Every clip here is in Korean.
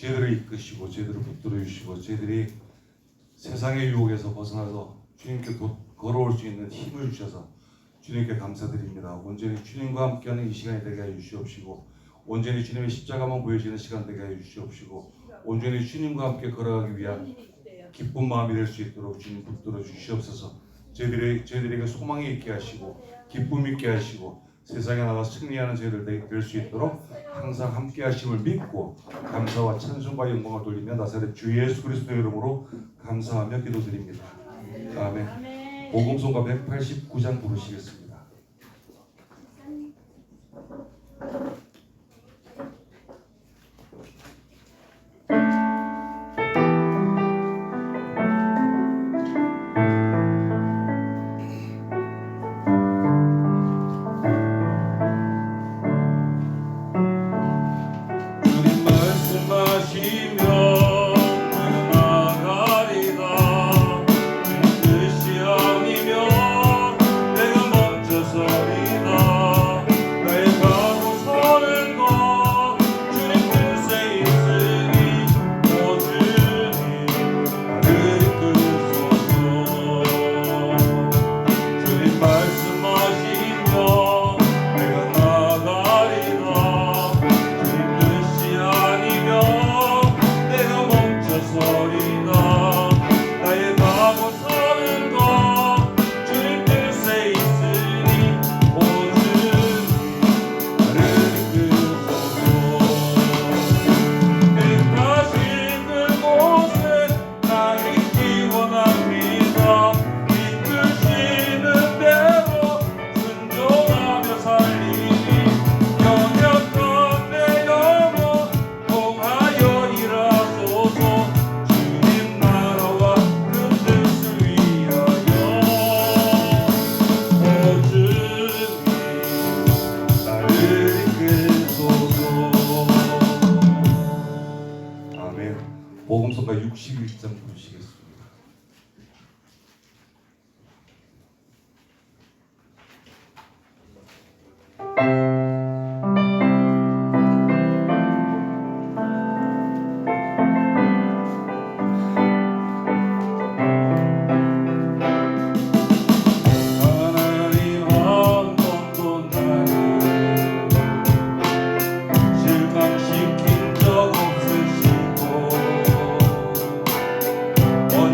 저희들을 이끄시고 저희들을 붙들어 주시고 저희들이 세상의 유혹에서 벗어나서 주님께 걸어올 수 있는 힘을 주셔서 주님께 감사드립니다. 온전히 주님과 함께하는 이 시간이 되게 하여 주시옵시고 온전히 주님의 십자가만 보여지는 시간 되게 하여 주시옵시고 온전히 주님과 함께 걸어가기 위한 기쁜 마음이 될 수 있도록 주님 붙들어 주시옵소서. 저희들에게 소망이 있게 하시고 기쁨이 있게 하시고 세상에 나가 승리하는 저희들 될 수 있도록 항상 함께 하심을 믿고 감사와 찬송과 영광을 돌리며 나사렛 주 예수 그리스도의 이름으로 감사하며 기도드립니다. 아멘. 복음성가 189장 부르시겠습니다. 복음성가 61장 부르시겠습니다. 언제나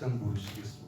8장 부르시겠습니다.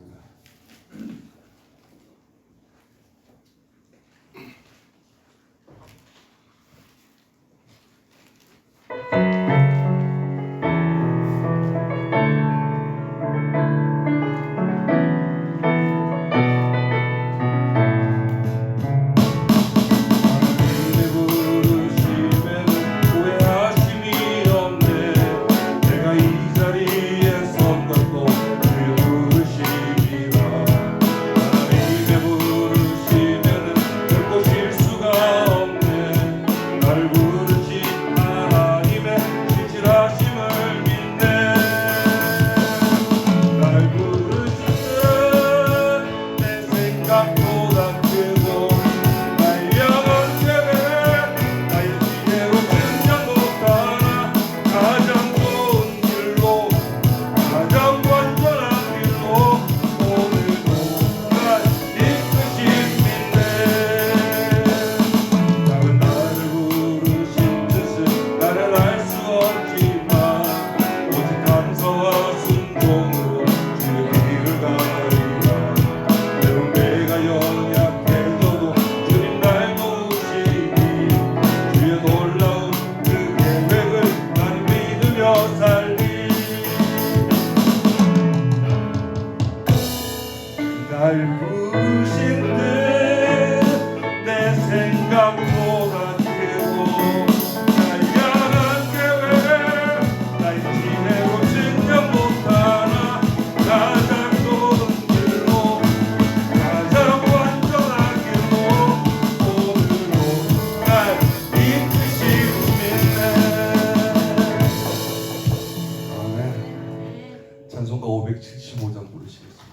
날 부르신 듯내 생각보다 크고 날 향한 계획 날 지내고 증명 못하나 가장 좋은 길로 가장 완전한 길로 오늘로 날 이끄십니다. 아멘. 찬송가 575장 부르시겠습니다.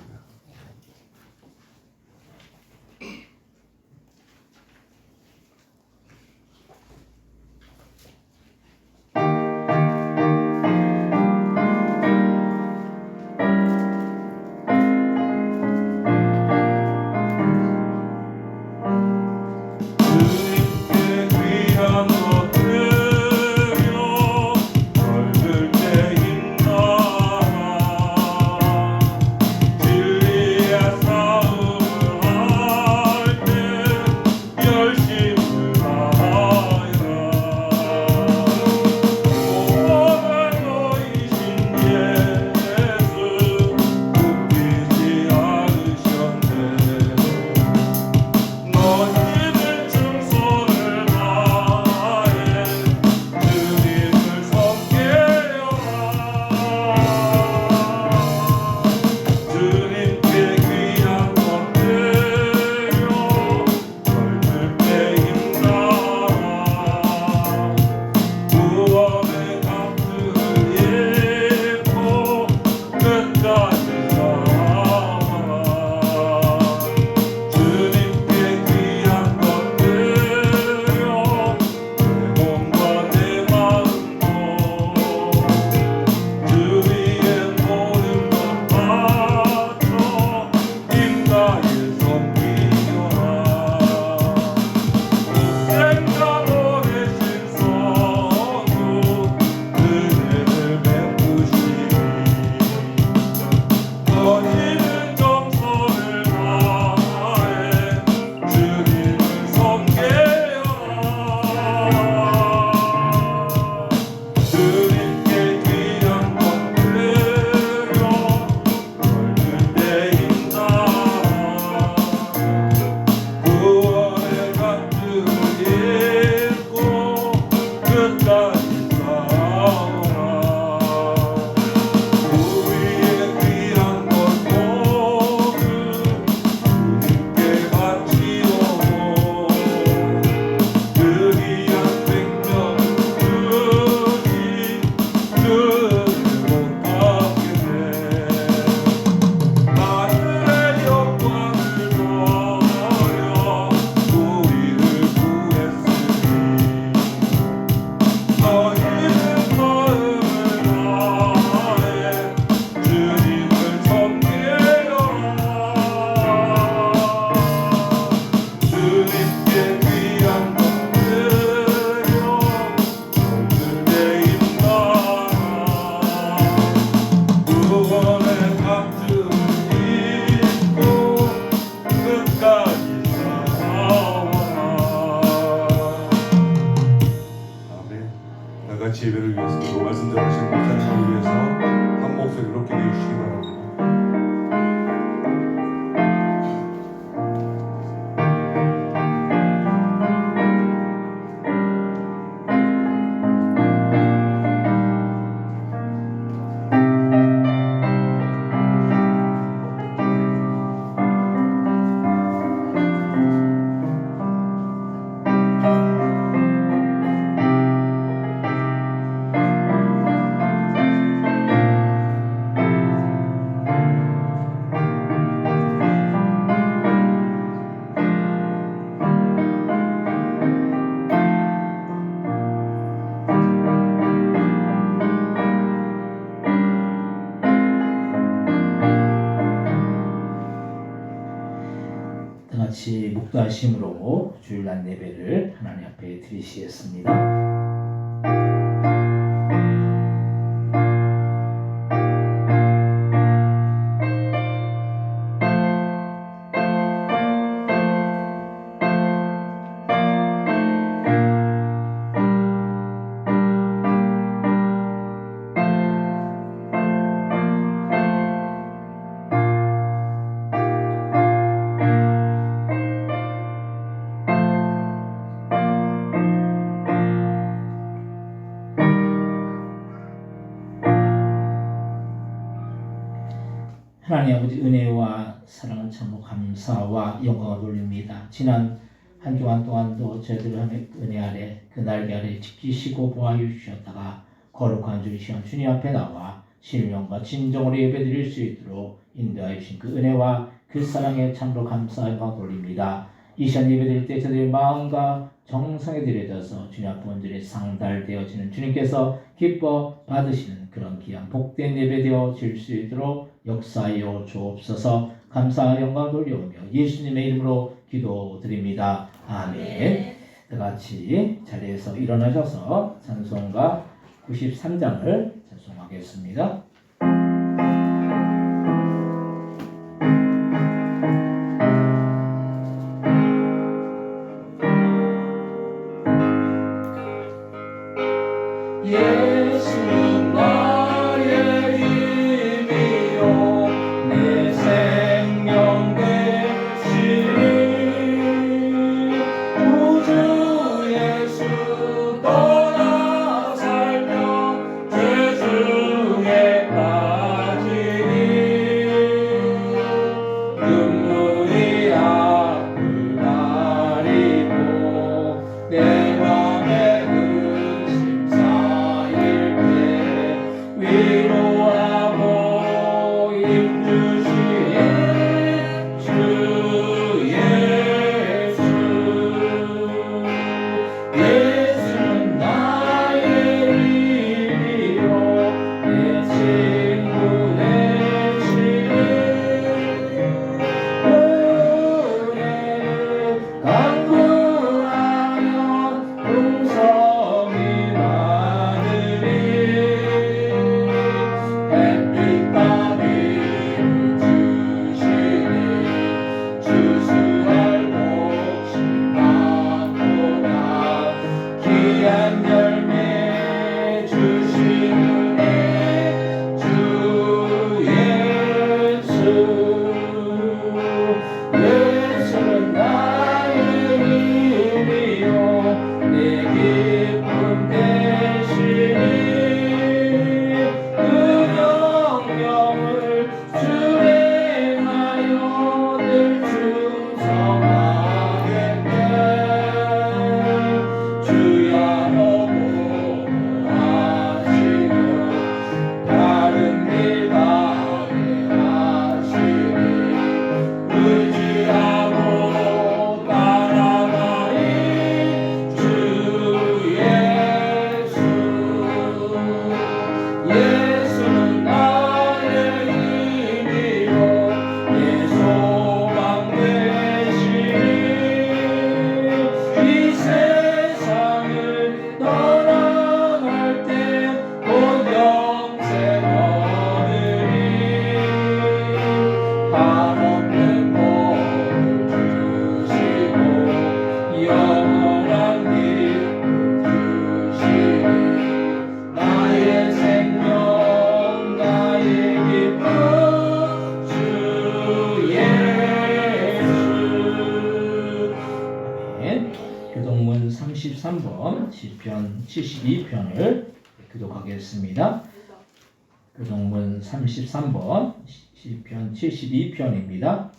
주 봉사하시는 목사님을 위해서 한 목소리 그렇게 내주시기 바랍니다. 다 같이 묵도하심으로 주일날 예배를 하나님 앞에 드리시겠습니다. 하나님 아버지 은혜와 사랑을 참으로 감사와 영광을 돌립니다. 지난 한 주간 동안도 저희들을 은혜 아래 그 날개 아래 지키시고 보호하여 주셨다가 거룩한 주의 시간 주님 앞에 나와 신령과 진정으로 예배드릴 수 있도록 인도하여 주신 그 은혜와 그 사랑에 참으로 감사와 영광을 돌립니다. 이 시간 예배드릴 때 저희들의 마음과 정성에 들여져서 주님 앞에 온전히 상달되어지는 주님께서 기뻐 받으시는 그런 귀한 복된 예배 되어질 수 있도록 역사하여 주옵소서. 감사와 영광을 돌려오며 예수님의 이름으로 기도드립니다. 아멘. 다 같이 자리에서 일어나셔서 찬송가 93장을 찬송하겠습니다. 예수는 나의 힘이요 내 생명 되시니 구주 예수 떠나 살며 죄 중에 빠지니 눈물이 앞을 가리고 내 맘에 근심 쌓일 때 72편을 교독하겠습니다. 교독문 33번 시편 72편입니다.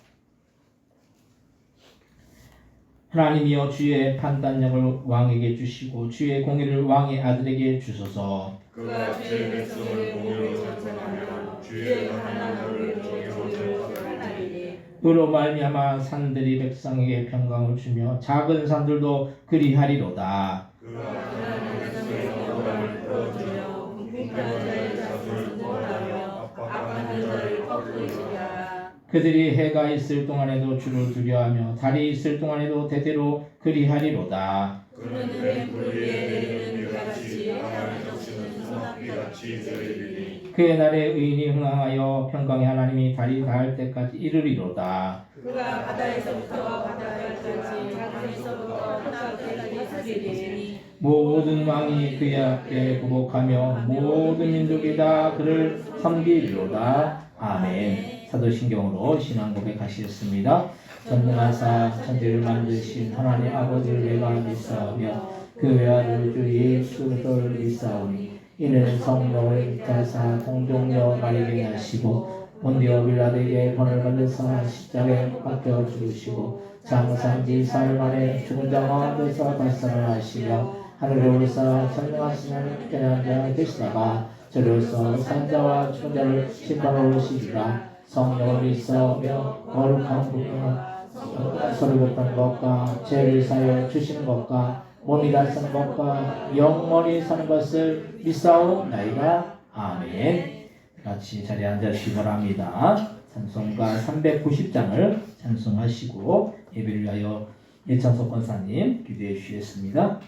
하나님이여 주의 판단력을 왕에게 주시고 주의 공의를 왕의 아들에게 주소서. 그가 주의 백성을 공의로 전선하며 주의 강한 얼굴로 정의를 전하리니 의로 말미암아 산들이 백성에게 평강을 주며 작은 산들도 그리하리로다. 그가 가난한 백성의 억울함을 풀어주며 궁핍한 자의 자손을 구원하며 압박하는 자를 꺾으시리라. 그들이 해가 있을 동안에도 주를 두려워하며 달이 있을 동안에도 대대로 그리하리로다. 그는 왜 물 위에 내리는 비같이 바람에 적시는 소낙비같이 저리리니 그의 날에 의인이 흥황하여 평강의 하나님이 달이 닿을 때까지 이르리로다. 그가 바다에서부터 바닷가까지 하늘에서부터 땅까지 이르리니 모든 왕이 그의 앞에 굴복하며 모든 민족이 다 그를 섬기리로다. 아멘. 사도신경으로 신앙 고백하시겠습니다. 전능하사 천지를 만드신 하나님 아버지를 내가 믿사오며 그 외아들 주 예수 그리스도를 믿사오니 이는 성령을 입하사 동정녀 마리게 하시고 본디오 빌라드에게 번을 받으사 십자가에 박혀 죽으시고 장사한지 사흘 만에 죽은 자 가운데서 발산을 하시며 하늘에 올사 전능하신 하나님께 앉아 계시다가 저리로서 산자와 죽은 자를 심판하러 오시리라. 성령을 믿사오며 거룩한 부흥과 소리듣는 것과 죄를 사여 주시는 것과 몸이 다스는 것과 영원히 사는 것을 믿사오나이다. 아멘. 같이 자리에 앉으시기 바랍니다. 찬송가 390장을 찬송하시고 예배를 위하여 예창석 권사님 기도해 주시겠습니다.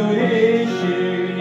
거느리시네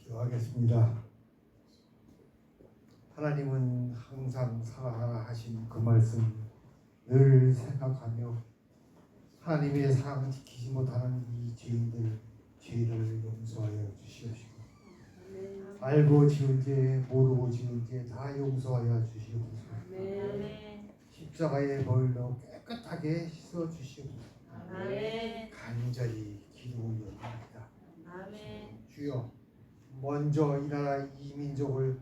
기도하겠습니다. 하나님은 항상 사랑하라 하신 그 말씀 늘 생각하며 하나님의 사랑을 지키지 못하는 이 죄인들 죄를 용서하여 주시옵시고 알고 지은 죄 모르고 지은 죄 다 용서하여 주시옵소서. 십자가의 벌로 깨끗하게 씻어 주시옵소서. 간절히 기도 올려드립니다. 주여 먼저 이 나라 이 민족을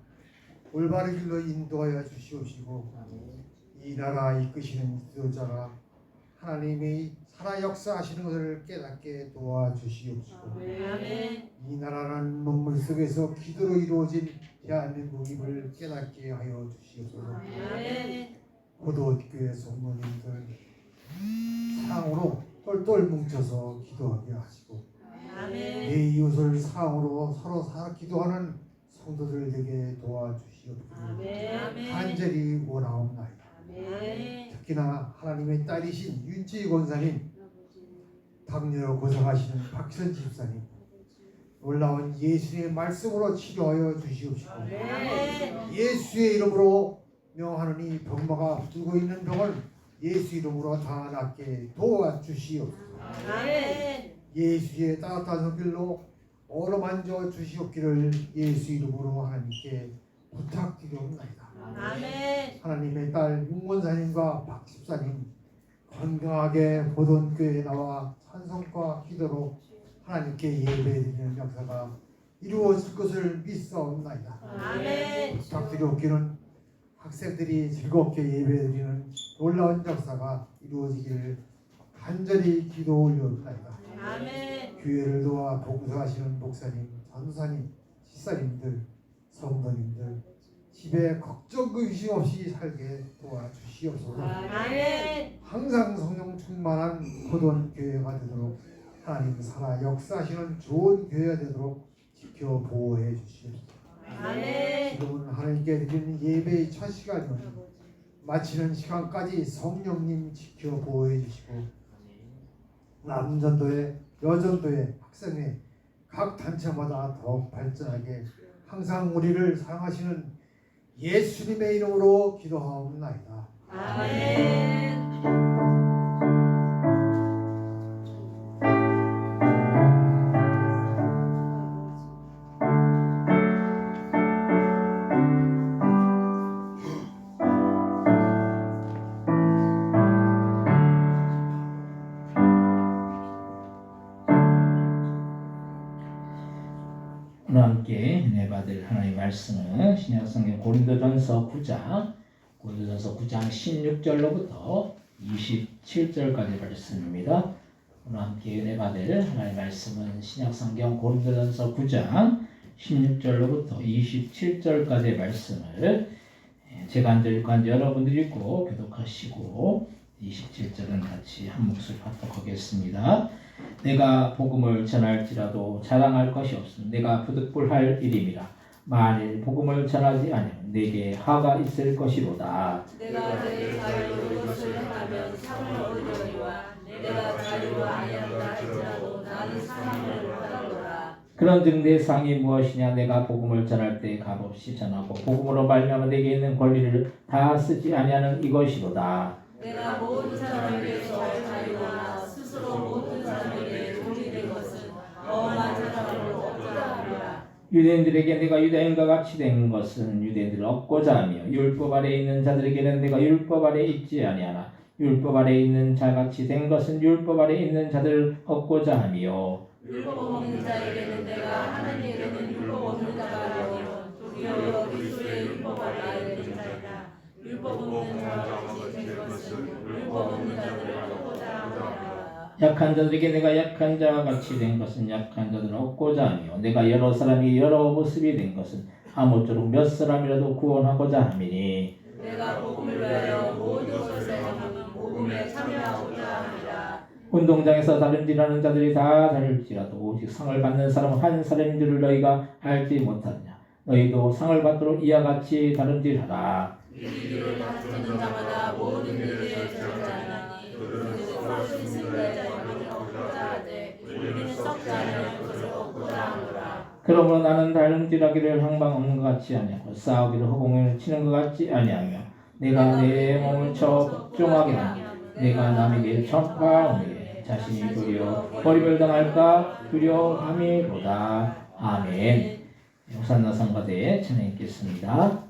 올바른 길로 인도하여 주시옵시고 이 나라 이끄시는 지도자가 하나님의 살아 역사하시는 것을 깨닫게 도와주시옵시고 이 나라는 눈물 속에서 기도로 이루어진 대한민국임을 깨닫게 하여 주시옵소서. 고도교회 성도님들 사랑으로 똘똘 뭉쳐서 기도하게 하시고 내 이웃을 사랑으로 서로 기도하는 성도들 되게 도와주시옵소서. 간절히 원하옵나이다. 특히나 하나님의 딸이신 윤지희 권사님, 당뇨로 고생하시는 박선 집사님, 놀라운 예수의 말씀으로 치료하여 주시옵시고 예수의 이름으로 명하노니 병마가 붙들고 있는 병을 예수 이름으로 다 낫게 도와주시옵소서. 예수의 따뜻한 손길로 어루만져 주시옵기를 예수 이름으로 하나님께 부탁드리옵나이다. 하나님의 딸 윤권사님과 박 집사님 건강하게 보돈교회에 나와 찬송과 기도로 하나님께 예배드리는 역사가 이루어질 것을 믿사옵나이다. 부탁드리옵기는 학생들이 즐겁게 예배드리는 놀라운 역사가 이루어지기를 간절히 기도 올려옵나이다. 교회를 도와 봉사하시는 목사님, 전사님, 집사님들, 성도님들 집에 걱정 근심 없이 살게 도와주시옵소서. 항상 성령 충만한 고돈 교회가 되도록 하나님 살아 역사하시는 좋은 교회가 되도록 지켜 보호해 주시옵소서. 지금은 하나님께 드리는 예배의 첫 시간이오니 마치는 시간까지 성령님 지켜 보호해 주시고 남전도회, 여전도회, 학생회 각 단체마다 더욱 발전하게 항상 우리를 사랑하시는 예수님의 이름으로 기도하옵나이다. 오늘 함께 은혜 받을 하나님의 말씀은 신약성경 고린도전서 9장 16절로부터 27절까지 말씀입니다. 오늘 함께 은혜 받을 하나님의 말씀은 신약성경 고린도전서 9장 16절로부터 27절까지의 말씀을 제가 간절히 여러분들이 읽고 교독하시고 27절은 같이 한 목소리 받도록하겠습니다. 내가 복음을 전할지라도 자랑할 것이 없음 내가 부득불할 일임이라. 만일 복음을 전하지 아니하면 내게 하가 있을 것이로다. 내가 내 자유로 이것을 행하면 상을 얻으려니와 내가 자유로 아니한다 할지라도 나는 상을 받으리라. 그런즉 내 상이 무엇이냐. 내가 복음을 전할 때 값없이 전하고 복음으로 말미암아 내게 있는 권리를 다 쓰지 아니하는 이것이로다. 내가 모든 사람에게서 자유로나 스스로 모든 사람에게 돈이 된 것은 엄한 사람으로 얻고자 함이라. 유대인들에게 내가 유대인과 같이 된 것은 유대인들을 얻고자 하며 율법 아래에 있는 자들에게는 내가 율법 아래에 있지 아니하나 율법 아래에 있는 자같이 된 것은 율법 아래에 있는 자들을 얻고자 하며 율법 없는 자에게는 내가 하나님에게는 율법 없는 자가 되며 도리어 그리스도의 율법 아래에 있는 자이라. 율법 없는 자같이 된 것은 율법 없는 자들을 얻고자 함이라. 약한 자들에게 내가 약한 자와 같이 된 것은 약한 자들을 얻고자 하며 내가 여러 사람이 여러 모습이 된 것은 아무쪼록 몇 사람이라도 구원하고자 함이니 내가 복음을 위하여 모든 것을 행하면 복음에 참여하고자 함이라. 운동장에서 다름질하는 자들이 다 다를지라도 오직 상을 받는 사람은 한 사람인 줄을 너희가 알지 못하느냐. 너희도 상을 받도록 이와 같이 다름질하라. 이기를 다투는 자마다 모든 일에 전자하니 그들은 서로 신승자의 것을 얻고자 하되 우리는 썩지 않을 것을 얻고자 하노라. 그러므로 나는 달름질하기를 항방 없는 것 같지 아니하고 싸우기를 허공을 치는 것 같지 아니하며 내가 내 몸을 쳐 복종하게 하며 내가 남에게 전파하오니 자신이 도리어 버림을 당할까 두려움함이로다. 아멘. 호산나 성가대에 찬양 읽겠습니다.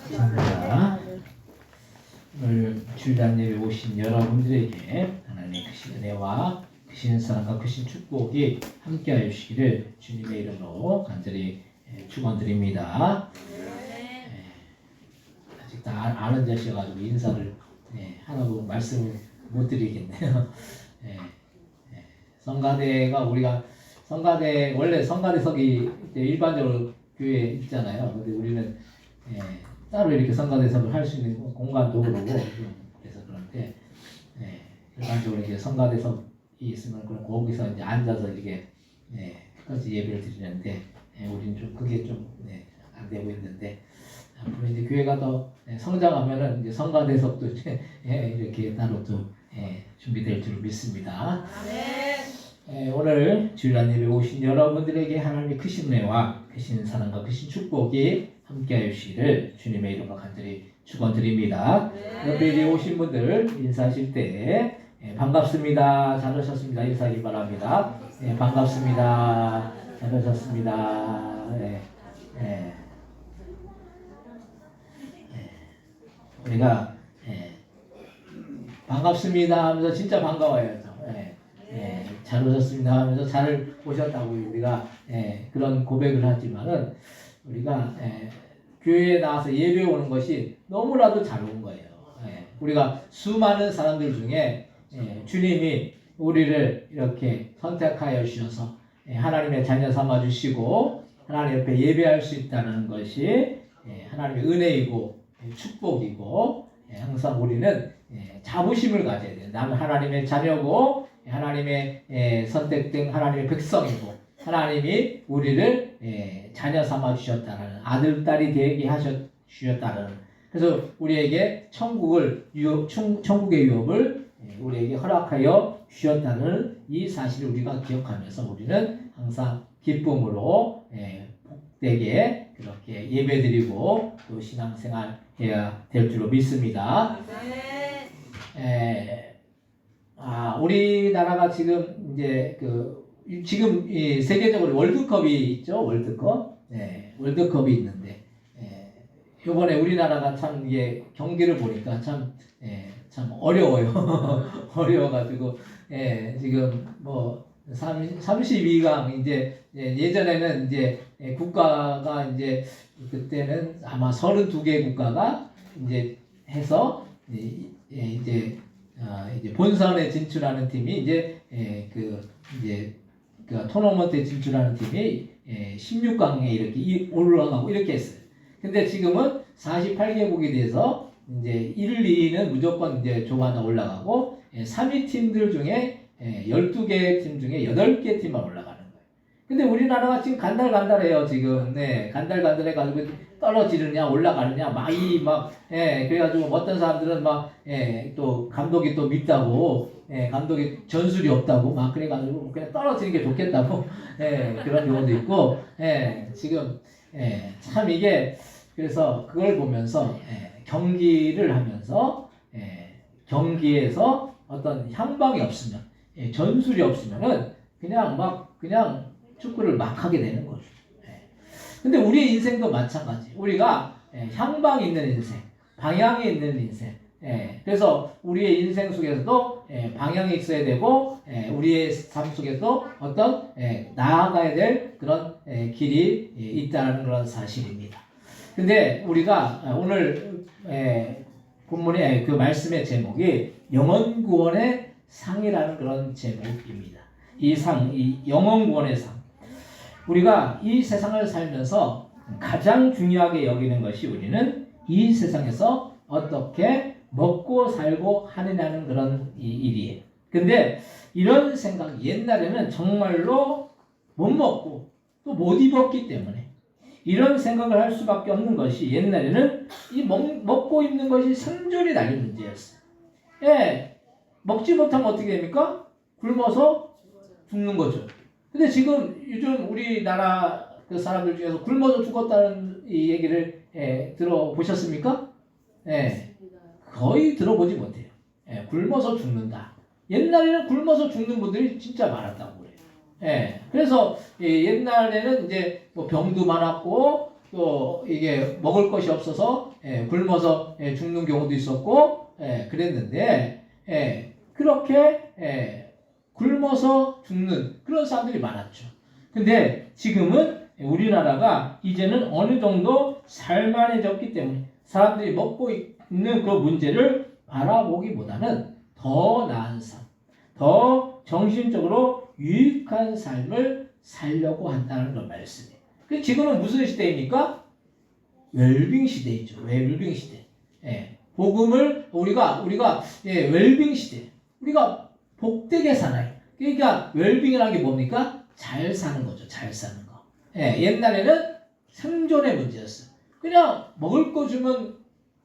감사합니다. 오늘 주일당 예배 오신 여러분들에게 하나님의 크신 은혜와 크신 사랑과 크신 축복이 함께하여 주시기를 주님의 이름으로 간절히 축원드립니다. 아직 다 아는 자셔가지고 인사를 하나도 말씀을 못 드리겠네요. 성가대가 우리가 성가대 원래 성가대석이 일반적으로 교회에 있잖아요. 근데 우리는 따로 이렇게 성가대석을 할 수 있는 공간도 그러고 그래서 그런데 일반적으로 이제 성가대석이 있으면 그럼 거기서 이제 앉아서 이렇게 끝까지 예배를 드리는데 우리는 좀 그게 좀 안 되고 있는데 앞으로 이제 교회가 더 성장하면은 이제 성가대석도 이제 이렇게 따로 또 준비될 줄 믿습니다. 오늘 주일날 예배 오신 여러분들에게 하나님의 크신 은혜와 크신 사랑과 크신 축복이 함께하여 주시기를 주님의 이름으로 간절히 축원드립니다. 옆에 오신 분들 인사하실 때 반갑습니다. 잘 오셨습니다. 인사하기 바랍니다. 반갑습니다. 잘 오셨습니다. 우리가 반갑습니다 하면서 진짜 반가워야죠. 잘 오셨습니다 하면서 잘 오셨다고 우리가 그런 고백을 하지만은 우리가 교회에 나와서 예배 오는 것이 너무나도 잘 온 거예요. 우리가 수많은 사람들 중에 주님이 우리를 이렇게 선택하여 주셔서 하나님의 자녀 삼아 주시고 하나님 옆에 예배할 수 있다는 것이 하나님의 은혜이고 축복이고 항상 우리는 자부심을 가져야 돼요. 나는 하나님의 자녀고 하나님의 선택된 하나님의 백성이고 하나님이 우리를 자녀 삼아 주셨다는 아들 딸이 되게 주셨다는 그래서 우리에게 천국의 유업을 우리에게 허락하여 주셨다는 이 사실을 우리가 기억하면서 우리는 항상 기쁨으로 복되게 그렇게 예배드리고 또 신앙생활 해야 될 줄로 믿습니다. 우리나라가 지금 이제 지금 이 세계적으로 월드컵이 있죠. 월드컵이 있는데 이번에 우리나라가 참 이게 경기를 보니까 참 어려워요. 어려워가지고 지금 뭐 32강 이제 예전에는 이제 국가가 이제 그때는 아마 32개 국가가 이제 해서 이제 본선에 진출하는 팀이 이제 그 토너먼트에 진출하는 팀이 16강에 이렇게 올라가고 이렇게 했어요. 근데 지금은 48개국이 돼서 이제 1, 2는 무조건 이제 조마다 올라가고 3위 팀들 중에 12개 팀 중에 8개 팀만 올라가는 거예요. 근데 우리나라가 지금 간달간달해요. 지금 간달간달해가지고 떨어지느냐 올라가느냐 그래가지고 어떤 사람들은 또 감독이 또 밉다고 감독이 전술이 없다고 그래가지고 그냥 떨어지는 게 좋겠다고 그런 경우도 있고 지금 참 이게 그래서 그걸 보면서 경기를 하면서 경기에서 어떤 향방이 없으면 전술이 없으면은 그냥 축구를 막 하게 되는 거죠. 근데 우리의 인생도 마찬가지. 우리가 향방이 있는 인생, 방향이 있는 인생. 그래서 우리의 인생 속에서도 방향이 있어야 되고 우리의 삶 속에서 어떤 나아가야 될 그런 길이 있다는 그런 사실입니다. 근데 우리가 오늘 본문의 그 말씀의 제목이 영혼구원의 상이라는 그런 제목입니다. 이 영혼구원의 상. 우리가 이 세상을 살면서 가장 중요하게 여기는 것이 우리는 이 세상에서 어떻게 먹고 살고 하느냐는 그런 일이에요. 근데 이런 생각 옛날에는 정말로 못 먹고 또 못 입었기 때문에 이런 생각을 할 수밖에 없는 것이 옛날에는 이 먹고 입는 것이 생존이 달린 문제였어요. 먹지 못하면 어떻게 됩니까? 굶어서 죽는 거죠. 근데 지금 요즘 우리나라 그 사람들 중에서 굶어서 죽었다는 이 얘기를 들어보셨습니까? 거의 들어보지 못해요. 굶어서 죽는다. 옛날에는 굶어서 죽는 분들이 진짜 많았다고 그래요. 그래서 옛날에는 이제 뭐 병도 많았고 또 이게 먹을 것이 없어서 굶어서 죽는 경우도 있었고 그랬는데 그렇게 굶어서 죽는 그런 사람들이 많았죠. 근데 지금은 우리나라가 이제는 어느 정도 살만해졌기 때문에 사람들이 먹고 있는 그 문제를 바라보기보다는 더 나은 삶, 더 정신적으로 유익한 삶을 살려고 한다는 그런 말씀이에요. 그래서 지금은 무슨 시대입니까? 웰빙 시대이죠. 웰빙 시대. 복음을 우리가 웰빙 시대. 우리가 복되게 살아요. 그러니까 웰빙이라는 게 뭡니까? 잘 사는 거죠. 잘 사는 거. 예, 옛날에는 생존의 문제였어요. 그냥 먹을 거 주면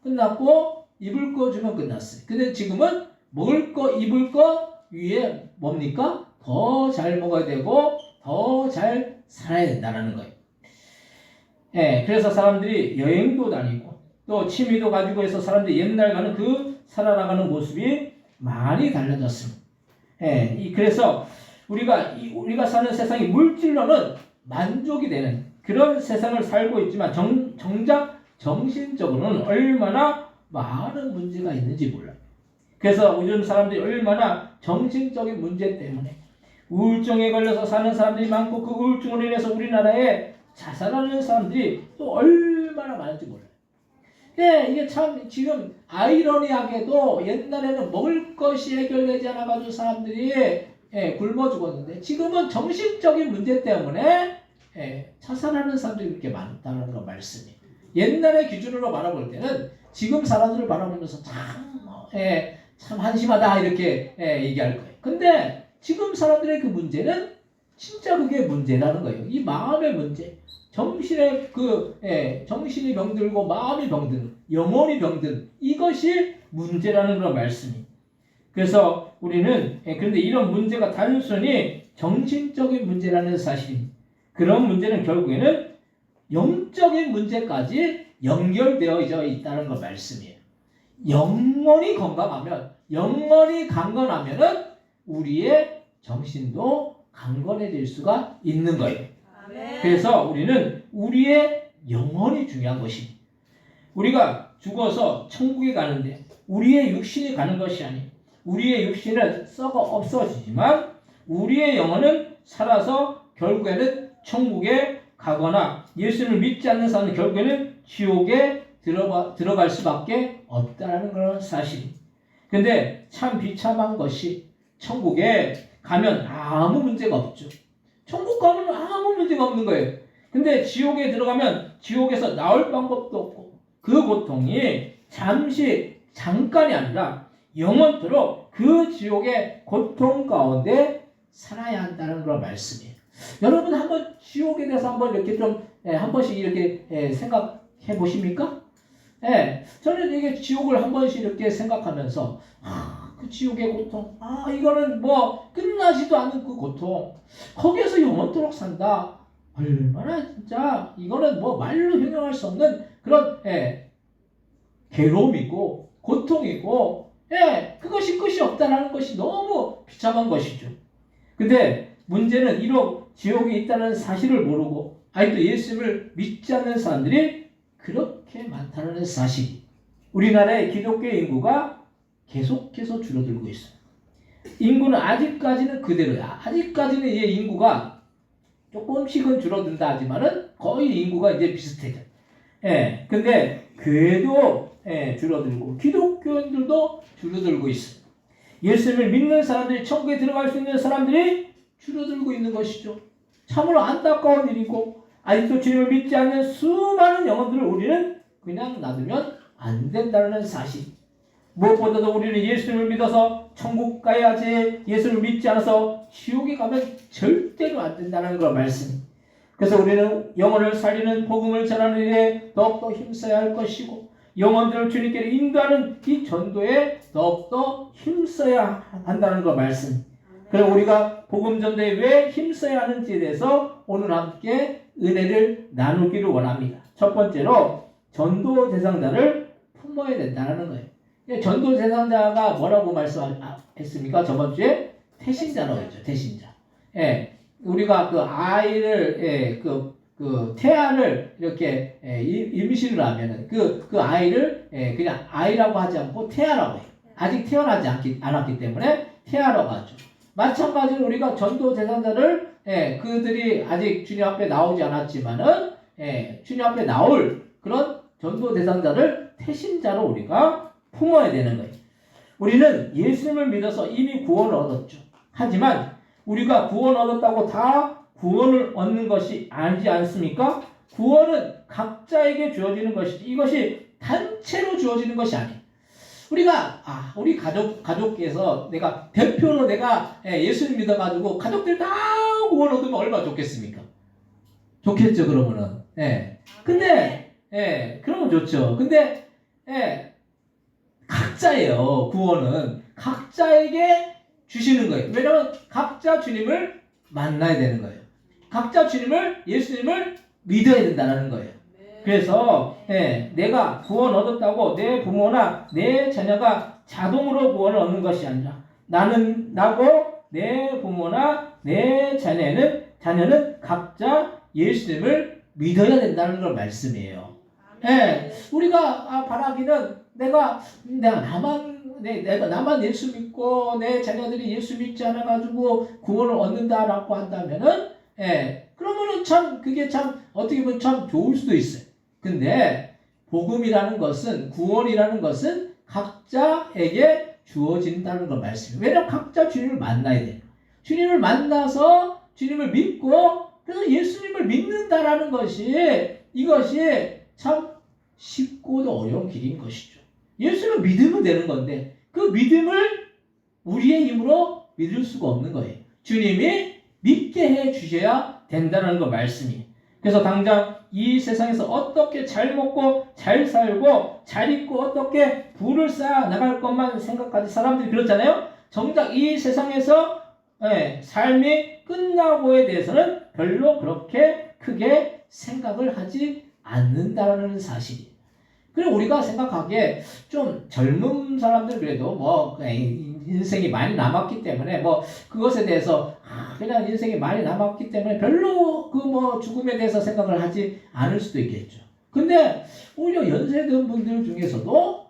끝났고 입을 거 주면 끝났어요. 근데 지금은 먹을 거 입을 거 위에 뭡니까? 더 잘 먹어야 되고 더 잘 살아야 된다는 거예요. 예, 그래서 사람들이 여행도 다니고 또 취미도 가지고 해서 사람들이 옛날과는 그 살아나가는 모습이 많이 달라졌습니다. 예, 그래서 우리가 사는 세상이 물질로는 만족이 되는 그런 세상을 살고 있지만 정작 정신적으로는 얼마나 많은 문제가 있는지 몰라요. 그래서 요즘 사람들이 얼마나 정신적인 문제 때문에 우울증에 걸려서 사는 사람들이 많고 그 우울증으로 인해서 우리나라에 자살하는 사람들이 또 얼마나 많은지 몰라요. 예, 이게 참 지금 아이러니하게도 옛날에는 먹을 것이 해결되지 않아가지고 사람들이 굶어 죽었는데 지금은 정신적인 문제 때문에 자살하는 사람들이 그렇게 많다는 거 말씀이에요. 옛날의 기준으로 바라볼 때는 지금 사람들을 바라보면서 참 한심하다 이렇게 얘기할 거예요. 근데 지금 사람들의 그 문제는 진짜 그게 문제라는 거예요. 이 마음의 문제, 정신이 병들고 마음이 병든, 영혼이 병든 이것이 문제라는 그런 말씀이. 그래서 우리는 그런데 이런 문제가 단순히 정신적인 문제라는 사실, 그런 문제는 결국에는 영적인 문제까지 연결되어 있다는 걸 말씀이에요. 영혼이 건강하면, 영혼이 강건하면은 우리의 정신도 강건해질 수가 있는 거예요. 아멘. 그래서 우리는 우리의 영혼이 중요한 것입니다. 우리가 죽어서 천국에 가는데 우리의 육신이 가는 것이 아니에요. 우리의 육신은 썩어 없어지지만 우리의 영혼은 살아서 결국에는 천국에 가거나 예수님을 믿지 않는 사람은 결국에는 지옥에 들어갈 수밖에 없다는 그런 사실입니다. 근데 참 비참한 것이 천국에 가면 아무 문제가 없죠. 천국 가면 아무 문제가 없는 거예요. 근데 지옥에 들어가면 지옥에서 나올 방법도 없고 그 고통이 잠깐이 아니라 영원토록 그 지옥의 고통 가운데 살아야 한다는 그런 말씀이에요. 여러분 한번 지옥에 대해서 한번 이렇게 좀 한 번씩 이렇게 생각해 보십니까? 저는 이게 지옥을 한 번씩 이렇게 생각하면서 그 지옥의 고통, 이거는 뭐 끝나지도 않는 그 고통, 거기에서 영원토록 산다. 얼마나 진짜 이거는 뭐 말로 형용할 수 없는 그런 괴로움이고 고통이고 그것이 끝이 없다는 것이 너무 비참한 것이죠. 근데 문제는 이런 지옥이 있다는 사실을 모르고 아직도 예수님을 믿지 않는 사람들이 그렇게 많다는 사실. 우리나라의 기독교 인구가 계속해서 줄어들고 있어요. 인구는 아직까지는 그대로야. 아직까지는 이 인구가 조금씩은 줄어든다 하지만은 거의 인구가 이제 비슷해져. 근데 교회도 줄어들고 기독교인들도 줄어들고 있어요. 예수님을 믿는 사람들이 천국에 들어갈 수 있는 사람들이 줄어들고 있는 것이죠. 참으로 안타까운 일이고 아직도 주님을 믿지 않는 수많은 영혼들을 우리는 그냥 놔두면 안 된다는 사실. 무엇보다도 우리는 예수님을 믿어서 천국 가야지 예수를 믿지 않아서 지옥에 가면 절대로 안 된다는 걸 말씀. 그래서 우리는 영혼을 살리는 복음을 전하는 일에 더욱더 힘써야 할 것이고 영혼들을 주님께로 인도하는 이 전도에 더욱더 힘써야 한다는 걸 말씀. 그럼 우리가 복음 전도에 왜 힘써야 하는지에 대해서 오늘 함께 은혜를 나누기를 원합니다. 첫 번째로 전도 대상자를 품어야 된다는 거예요. 전도 대상자가 뭐라고 말씀했습니까? 저번 주에 태신자라고 했죠. 태신자. 우리가 그 아이를 그 태아를 이렇게 임신을 하면은 그 아이를 그냥 아이라고 하지 않고 태아라고 해요. 아직 태어나지 않았기 때문에 태아라고 하죠. 마찬가지로 우리가 전도 대상자를 그들이 아직 주님 앞에 나오지 않았지만은 주님 앞에 나올 그런 전도 대상자를 태신자로 우리가 품어야 되는 거예요. 우리는 예수님을 믿어서 이미 구원을 얻었죠. 하지만 우리가 구원을 얻었다고 다 구원을 얻는 것이 아니지 않습니까? 구원은 각자에게 주어지는 것이지 이것이 단체로 주어지는 것이 아니에요. 우리 가족께서 내가 대표로 내가 예수님 믿어가지고 가족들 다 바로 구원 얻으면 얼마나 좋겠습니까? 좋겠죠, 그러면은. 예. 근데, 예, 그러면 좋죠. 근데, 예, 각자예요, 구원은. 각자에게 주시는 거예요. 왜냐면 각자 주님을 만나야 되는 거예요. 각자 주님을, 예수님을 믿어야 된다는 거예요. 그래서, 예, 내가 구원 얻었다고 내 부모나 내 자녀가 자동으로 구원을 얻는 것이 아니라 나고 내 부모나 내 자녀는 각자 예수님을 믿어야 된다는 걸 말씀이에요. 예, 우리가 바라기는 내가 나만 예수 믿고 내 자녀들이 예수 믿지 않아 가지고 구원을 얻는다라고 한다면은, 예, 그러면은 참 그게 참 어떻게 보면 참 좋을 수도 있어요. 근데 복음이라는 것은, 구원이라는 것은 각자에게 주어진다는 걸 말씀이에요. 왜냐하면 각자 주님을 만나야 돼요. 주님을 만나서 주님을 믿고, 그래서 예수님을 믿는다라는 것이, 이것이 참 쉽고도 어려운 길인 것이죠. 예수를 믿으면 되는 건데 그 믿음을 우리의 힘으로 믿을 수가 없는 거예요. 주님이 믿게 해 주셔야 된다는 거 말씀이. 그래서 당장 이 세상에서 어떻게 잘 먹고 잘 살고 잘 입고 어떻게 부를 쌓아 나갈 것만 생각하지, 사람들이 그렇잖아요. 정작 이 세상에서 삶이 끝나고에 대해서는 별로 그렇게 크게 생각을 하지 않는다는 사실이. 그리고 우리가 생각하기에 좀 젊은 사람들 그래도 뭐 인생이 많이 남았기 때문에 뭐 그것에 대해서 그냥 인생이 많이 남았기 때문에 별로 그 뭐 죽음에 대해서 생각을 하지 않을 수도 있겠죠. 근데 오히려 연세든 분들 중에서도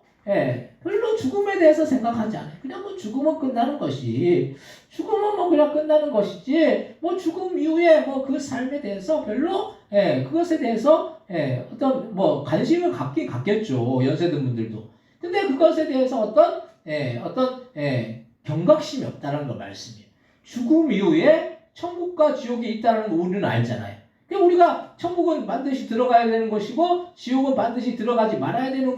별로 죽음에 대해서 생각하지 않아요. 그냥 뭐 죽으면 끝나는 것이, 죽으면 뭐 그냥 끝나는 것이지, 뭐 죽음 이후에 뭐 그 삶에 대해서 별로 그것에 대해서 어떤 뭐 관심을 갖겠죠, 연세든 분들도. 근데 그것에 대해서 어떤 경각심이 없다는 거 말씀이에요. 죽음 이후에 천국과 지옥이 있다는 거 우리는 알잖아요. 그러니까 우리가 천국은 반드시 들어가야 되는 것이고 지옥은 반드시 들어가지 말아야 되는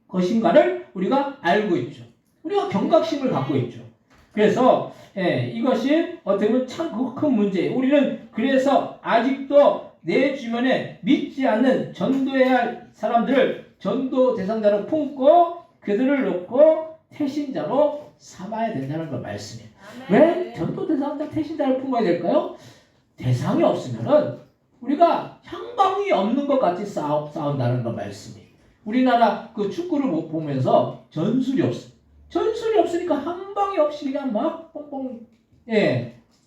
것인가를 우리가 알고 있죠. 우리가 경각심을 갖고 있죠. 그래서 이것이 어떻게 보면 참 큰 문제예요. 우리는 그래서 아직도 내 주변에 믿지 않는 전도해야 할 사람들을 전도 대상자로 품고 그들을 놓고 태신자로 삼아야 된다는 걸 말씀이에요. 왜 전도 대상자 태신자를 품어야 될까요? 대상이 없으면은 우리가 향방이 없는 것 같이 싸운다는 걸 말씀이에요. 우리나라 그 축구를 보면서 전술이 없어요. 전술이 없으니까 한 방이 없이 그냥 막 뻥뻥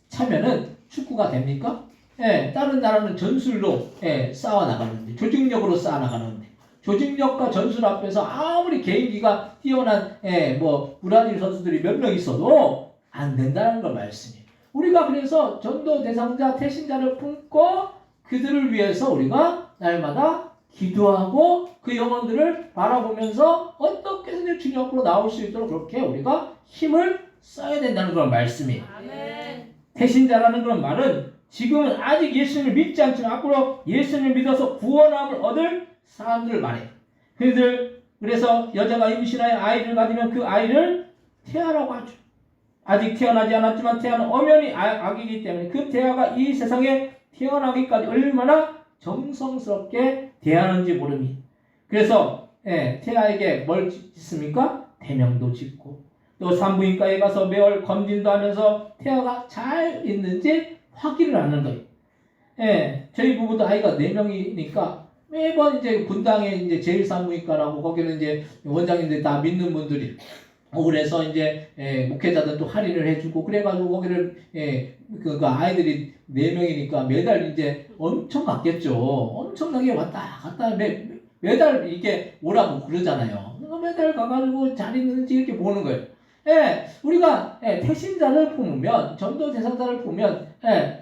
차면은 축구가 됩니까? 다른 나라는 전술로 쌓아 나가는데, 조직력으로 쌓아 나가는데, 조직력과 전술 앞에서 아무리 개인기가 뛰어난 뭐 브라질 선수들이 몇 명 있어도 안 된다는 걸 말씀이에요. 우리가 그래서 전도 대상자 태신자를 품고 그들을 위해서 우리가 날마다 기도하고 그 영혼들을 바라보면서 어떻게 해서든 주님 앞으로 나올 수 있도록 그렇게 우리가 힘을 써야 된다는 그런 말씀이에요. 아멘. 태신자라는 그런 말은 지금은 아직 예수님을 믿지 않지만 앞으로 예수님을 믿어서 구원함을 얻을 사람들을 말해요. 그래서 여자가 임신하여 아이를 가지면 그 아이를 태아라고 하죠. 아직 태어나지 않았지만 태아는 엄연히 아기이기 때문에 그 태아가 이 세상에 태어나기까지 얼마나 정성스럽게 대하는지 모릅니다. 그래서 태아에게 뭘 짓습니까? 대명도 짓고 또 산부인과에 가서 매월 검진도 하면서 태아가 잘 있는지 확인을 하는 거예요. 저희 부부도 아이가 4명이니까 매번 이제 분당에 이제 제일산부인과라고 거기는 이제 원장님들 다 믿는 분들이 그래서 이제 목회자들 또 할인을 해주고 그래가지고 거기를 그 아이들이 4명이니까 매달 이제 엄청 갔겠죠. 엄청나게 왔다 갔다 매달 이렇게 오라고 그러잖아요. 매달 가가지고 잘 있는지 이렇게 보는 거예요. 우리가 태신자를 품으면, 전도 대상자를 품으면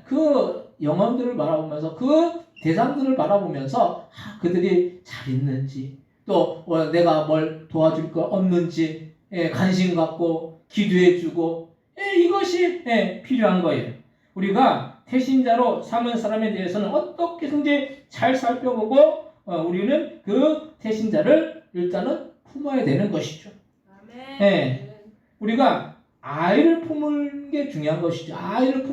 그 영혼들을 바라보면서 그 대상들을 바라보면서 그들이 잘 있는지 또 내가 뭘 도와줄 거 없는지 관심 갖고 기도해주고 이것이 필요한 거예요. 우리가 태신자로 삼은 사람에 대해서는 어떻게든지 잘 살펴보고 우리는 그 태신자를 일단은 품어야 되는 것이죠. 아멘. 우리가 아이를 품는 게 중요한 것이죠. 아이를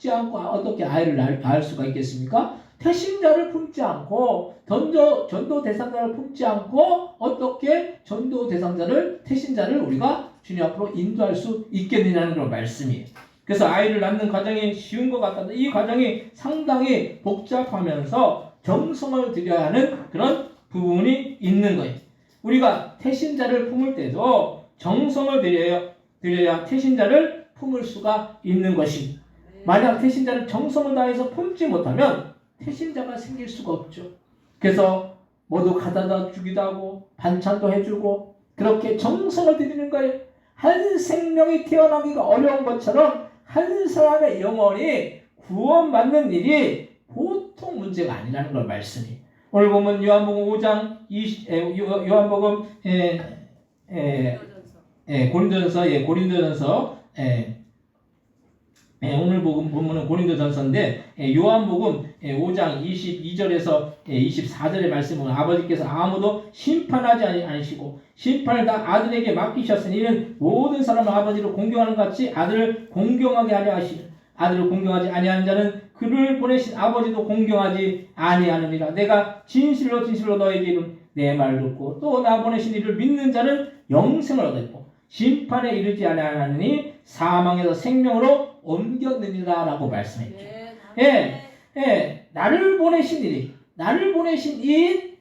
품지 않고 어떻게 아이를 낳을 수가 있겠습니까? 태신자를 품지 않고 전도 대상자를 품지 않고 어떻게 전도 대상자를 태신자를 우리가 주님 앞으로 인도할 수 있겠느냐는 그런 말씀이에요. 그래서 아이를 낳는 과정이 쉬운 것 같다는데 이 과정이 상당히 복잡하면서 정성을 들여야 하는 그런 부분이 있는 거예요. 우리가 태신자를 품을 때도 정성을 들여야 태신자를 품을 수가 있는 것입니다. 만약 태신자를 정성을 다해서 품지 못하면 태신자가 생길 수가 없죠. 그래서 모두 가져다 주기도 하고 반찬도 해주고 그렇게 정성을 들이는 거예요. 한 생명이 태어나기가 어려운 것처럼 한 사람의 영혼이 구원받는 일이 보통 문제가 아니라는 걸 말씀이. 오늘 보면 요한복음 5장 20, 요한복음 고린도전서 오늘 보면은 고린도전서인데 요한복음 5장 22절에서 24절의 말씀은 아버지께서 아무도 심판하지 않으시고 심판을 다 아들에게 맡기셨으니 이는 모든 사람을 아버지를 공경하는 것 같이 아들을 공경하게 하려 하시는 아들을 공경하지 아니하는 자는 그를 보내신 아버지도 공경하지 아니하느니라. 내가 진실로 너에게 이른 내 말 듣고 또 나 보내신 이를 믿는 자는 영생을 얻었고 심판에 이르지 아니하느니 사망에서 생명으로 옮겼느니라 라고 말씀했죠. 나를 보내신 이인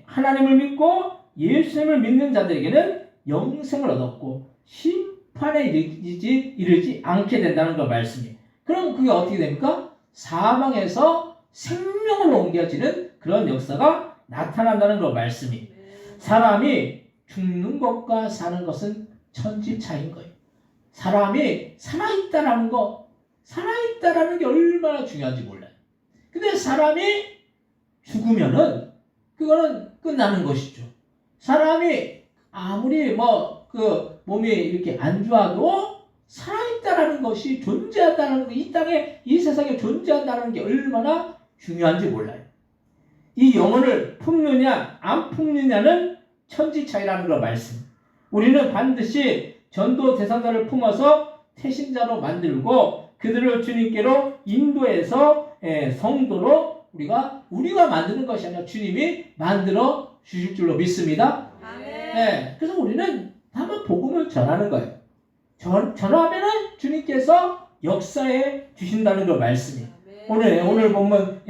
하나님을 믿고 예수님을 믿는 자들에게는 영생을 얻었고 심판에 이르지 않게 된다는 그 말씀이에요. 그럼 그게 어떻게 됩니까? 사망에서 생명으로 옮겨지는 그런 역사가 나타난다는 그 말씀이에요. 사람이 죽는 것과 사는 것은 천지차이인 거예요. 사람이 살아있다라는 게 얼마나 중요한지 몰라요. 근데 사람이 죽으면은 그거는 끝나는 것이죠. 사람이 아무리 몸이 이렇게 안 좋아도 살아있다라는 것이 존재한다는 게 이 땅에 이 세상에 존재한다는 게 얼마나 중요한지 몰라요. 이 영혼을 품느냐 안 품느냐는 천지차이라는 걸 말씀. 우리는 반드시 전도 대상자를 품어서 태신자로 만들고 그들을 주님께로 인도해서 성도로 우리가 만드는 것이 아니라 주님이 만들어 주실 줄로 믿습니다. 그래서 우리는 다만 복음을 전하는 거예요. 전하면은 주님께서 역사해 주신다는 그 말씀이에요. 오늘 보면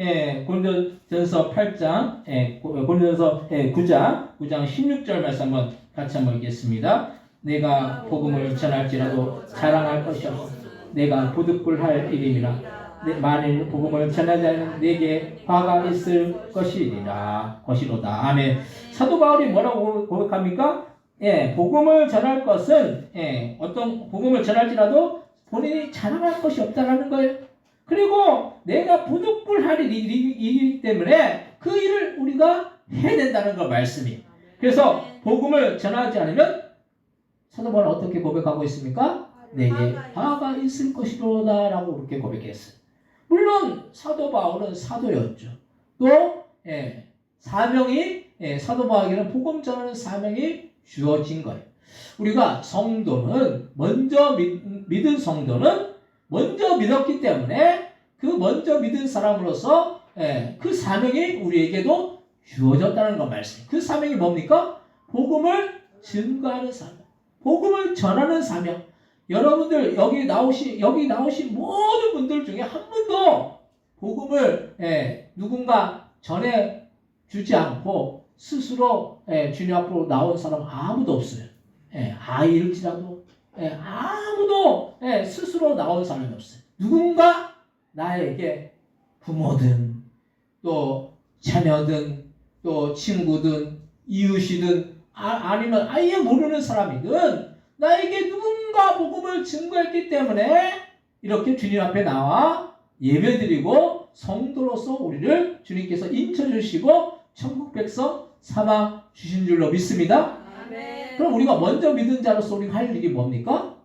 고린도전서 8장, 고린도전서 9장 16절 말씀 같이 한번 읽겠습니다. 내가 복음을 전할지라도 자랑할 것이 없어. 내가 부득불할 일임이라. 만일 복음을 전하지 않으면 내게 화가 있을 것이로다. 아멘. 사도 바울이 뭐라고 고백합니까? 복음을 전할 것은 어떤 복음을 전할지라도 본인이 자랑할 것이 없다라는 거예요. 그리고 내가 부득불할 일이기 때문에 그 일을 우리가 해야 된다는 거 말씀이에요. 그래서 복음을 전하지 않으면 사도 바울은 어떻게 고백하고 있습니까? 내게 화가 있을 것이로다 라고 그렇게 고백했어요. 물론 사도 바울은 사도였죠. 또 사명이 사도 바울에게는 복음 전하는 사명이 주어진 거예요. 우리가 성도는 먼저 믿은 성도는 먼저 믿었기 때문에 그 먼저 믿은 사람으로서 그 사명이 우리에게도 주어졌다는 거 말씀이에요. 그 사명이 뭡니까? 복음을 증거하는 사명, 복음을 전하는 사명. 여러분들 여기 나오신 모든 분들 중에 한 분도 복음을 누군가 전해 주지 않고 스스로 주님 앞으로 나온 사람 아무도 없어요. 아이일지라도 아무도 스스로 나온 사람이 없어요. 누군가 나에게 부모든 또 자녀든 또 친구든 이웃이든 아니면 아예 모르는 사람이든 나에게 누군가 복음을 증거했기 때문에 이렇게 주님 앞에 나와 예배드리고 성도로서 우리를 주님께서 인쳐주시고 천국 백성 삼아 주신 줄로 믿습니다. 아멘. 그럼 우리가 먼저 믿은 자로서 우리가 할 일이 뭡니까?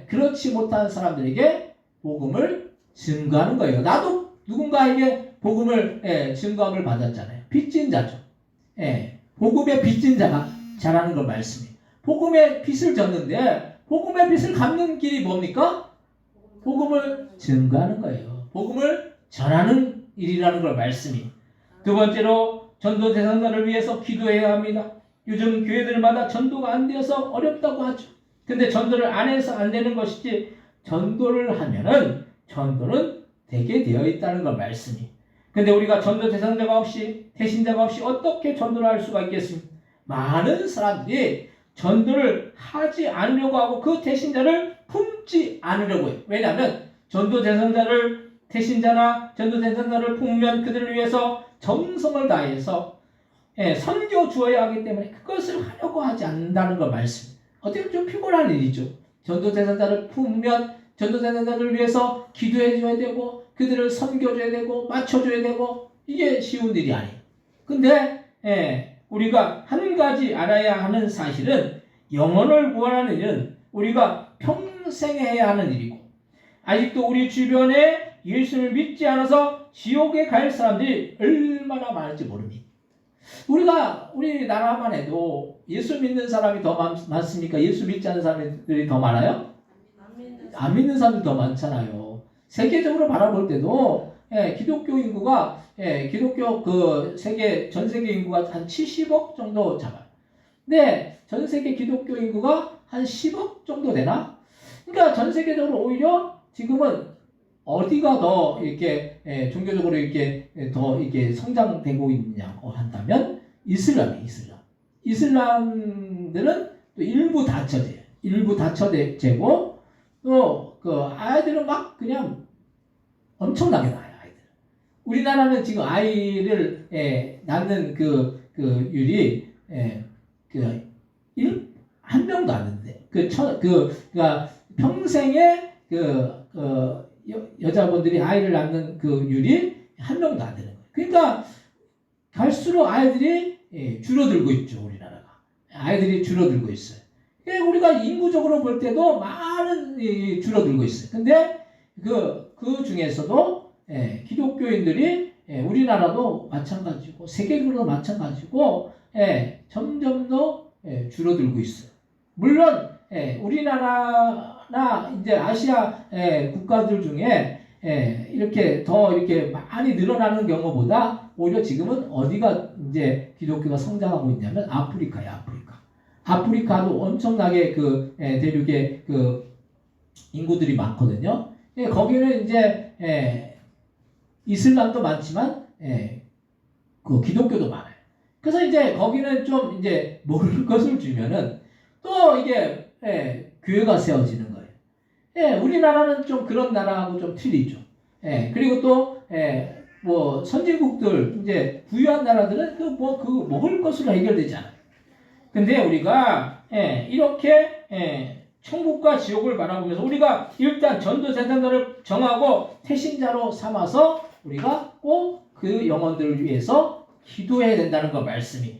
그렇지 못한 사람들에게 복음을 증거하는 거예요. 나도 누군가에게 복음을 증거함을 받았잖아요. 빚진 자죠. 복음의 빚진 자가 잘하는 걸 말씀이에요. 복음의 빚을 졌는데 복음의 빚을 갚는 길이 뭡니까? 복음을 증거하는 거예요. 복음을 전하는 일이라는 걸 말씀이. 두 번째로 전도 대상자를 위해서 기도해야 합니다. 요즘 교회들마다 전도가 안 되어서 어렵다고 하죠. 근데 전도를 안 해서 안 되는 것이지 전도를 하면은 전도는 되게 되어 있다는 걸 말씀이. 근데 우리가 전도 대상자가 없이 대신자가 없이 어떻게 전도를 할 수가 있겠습니까? 많은 사람들이 전도를 하지 않으려고 하고 그 대신자를 품지 않으려고 해요. 왜냐하면 전도 대상자를 대신자나 전도 대상자를 품으면 그들을 위해서 정성을 다해서 섬겨 주어야 하기 때문에 그것을 하려고 하지 않는다는 걸 말씀. 어떻게 보면 좀 피곤한 일이죠. 전도 대상자를 품으면 전도 대상자를 위해서 기도해 줘야 되고 그들을 섬겨줘야 되고 맞춰줘야 되고 이게 쉬운 일이 아니에요. 근데 우리가 한 가지 알아야 하는 사실은 영혼을 구원하는 일은 우리가 평생 해야 하는 일이고 아직도 우리 주변에 예수를 믿지 않아서 지옥에 갈 사람들이 얼마나 많을지 모릅니다. 우리나라만 해도 예수 믿는 사람이 더 많습니까? 예수 믿지 않는 사람들이 더 많아요? 안 믿는 사람들이 더 많잖아요. 세계적으로 바라볼 때도 기독교 인구가 기독교 전 세계 인구가 한 70억 정도 잡아요. 근데 전 세계 기독교 인구가 한 10억 정도 되나? 그러니까 전 세계적으로 오히려 지금은 어디가 더 이렇게 종교적으로 이렇게 더 이렇게 성장되고 있냐고 한다면 이슬람이에요. 이슬람들은 또 일부 다처제예요. 일부 다처제고 또 그 아이들은 막 그냥 엄청나게 낳아요. 아이들. 우리나라는 지금 아이를 낳는 그 율이 한 명도 안 되는데 그러니까 평생에 여자분들이 아이를 낳는 그 율이 한 명도 안 되는 거예요. 그러니까 갈수록 아이들이 줄어들고 있죠. 우리나라가 아이들이 줄어들고 있어요. 우리가 인구적으로 볼 때도 많은 줄어들고 있어요. 근데 그 중에서도 기독교인들이 우리나라도 마찬가지고 세계적으로 마찬가지고 점점 더 줄어들고 있어요. 물론 우리나라나 이제 아시아 국가들 중에 이렇게 많이 늘어나는 경우보다 오히려 지금은 어디가 이제 기독교가 성장하고 있냐면 아프리카야. 아프리카도 엄청나게 대륙에 인구들이 많거든요. 거기는 이제 이슬람도 많지만 그 기독교도 많아요. 그래서 이제 거기는 좀 이제 먹을 것을 주면은 또 이게 교회가 세워지는 거예요. 우리나라는 좀 그런 나라하고 좀 틀리죠. 그리고 또 뭐 선진국들 이제 부유한 나라들은 그 먹을 것으로 해결되지 않아요. 근데 우리가 이렇게 천국과 지옥을 바라보면서 우리가 일단 전도 대상자를 정하고 태신자로 삼아서 우리가 꼭 그 영혼들을 위해서 기도해야 된다는 거 말씀이.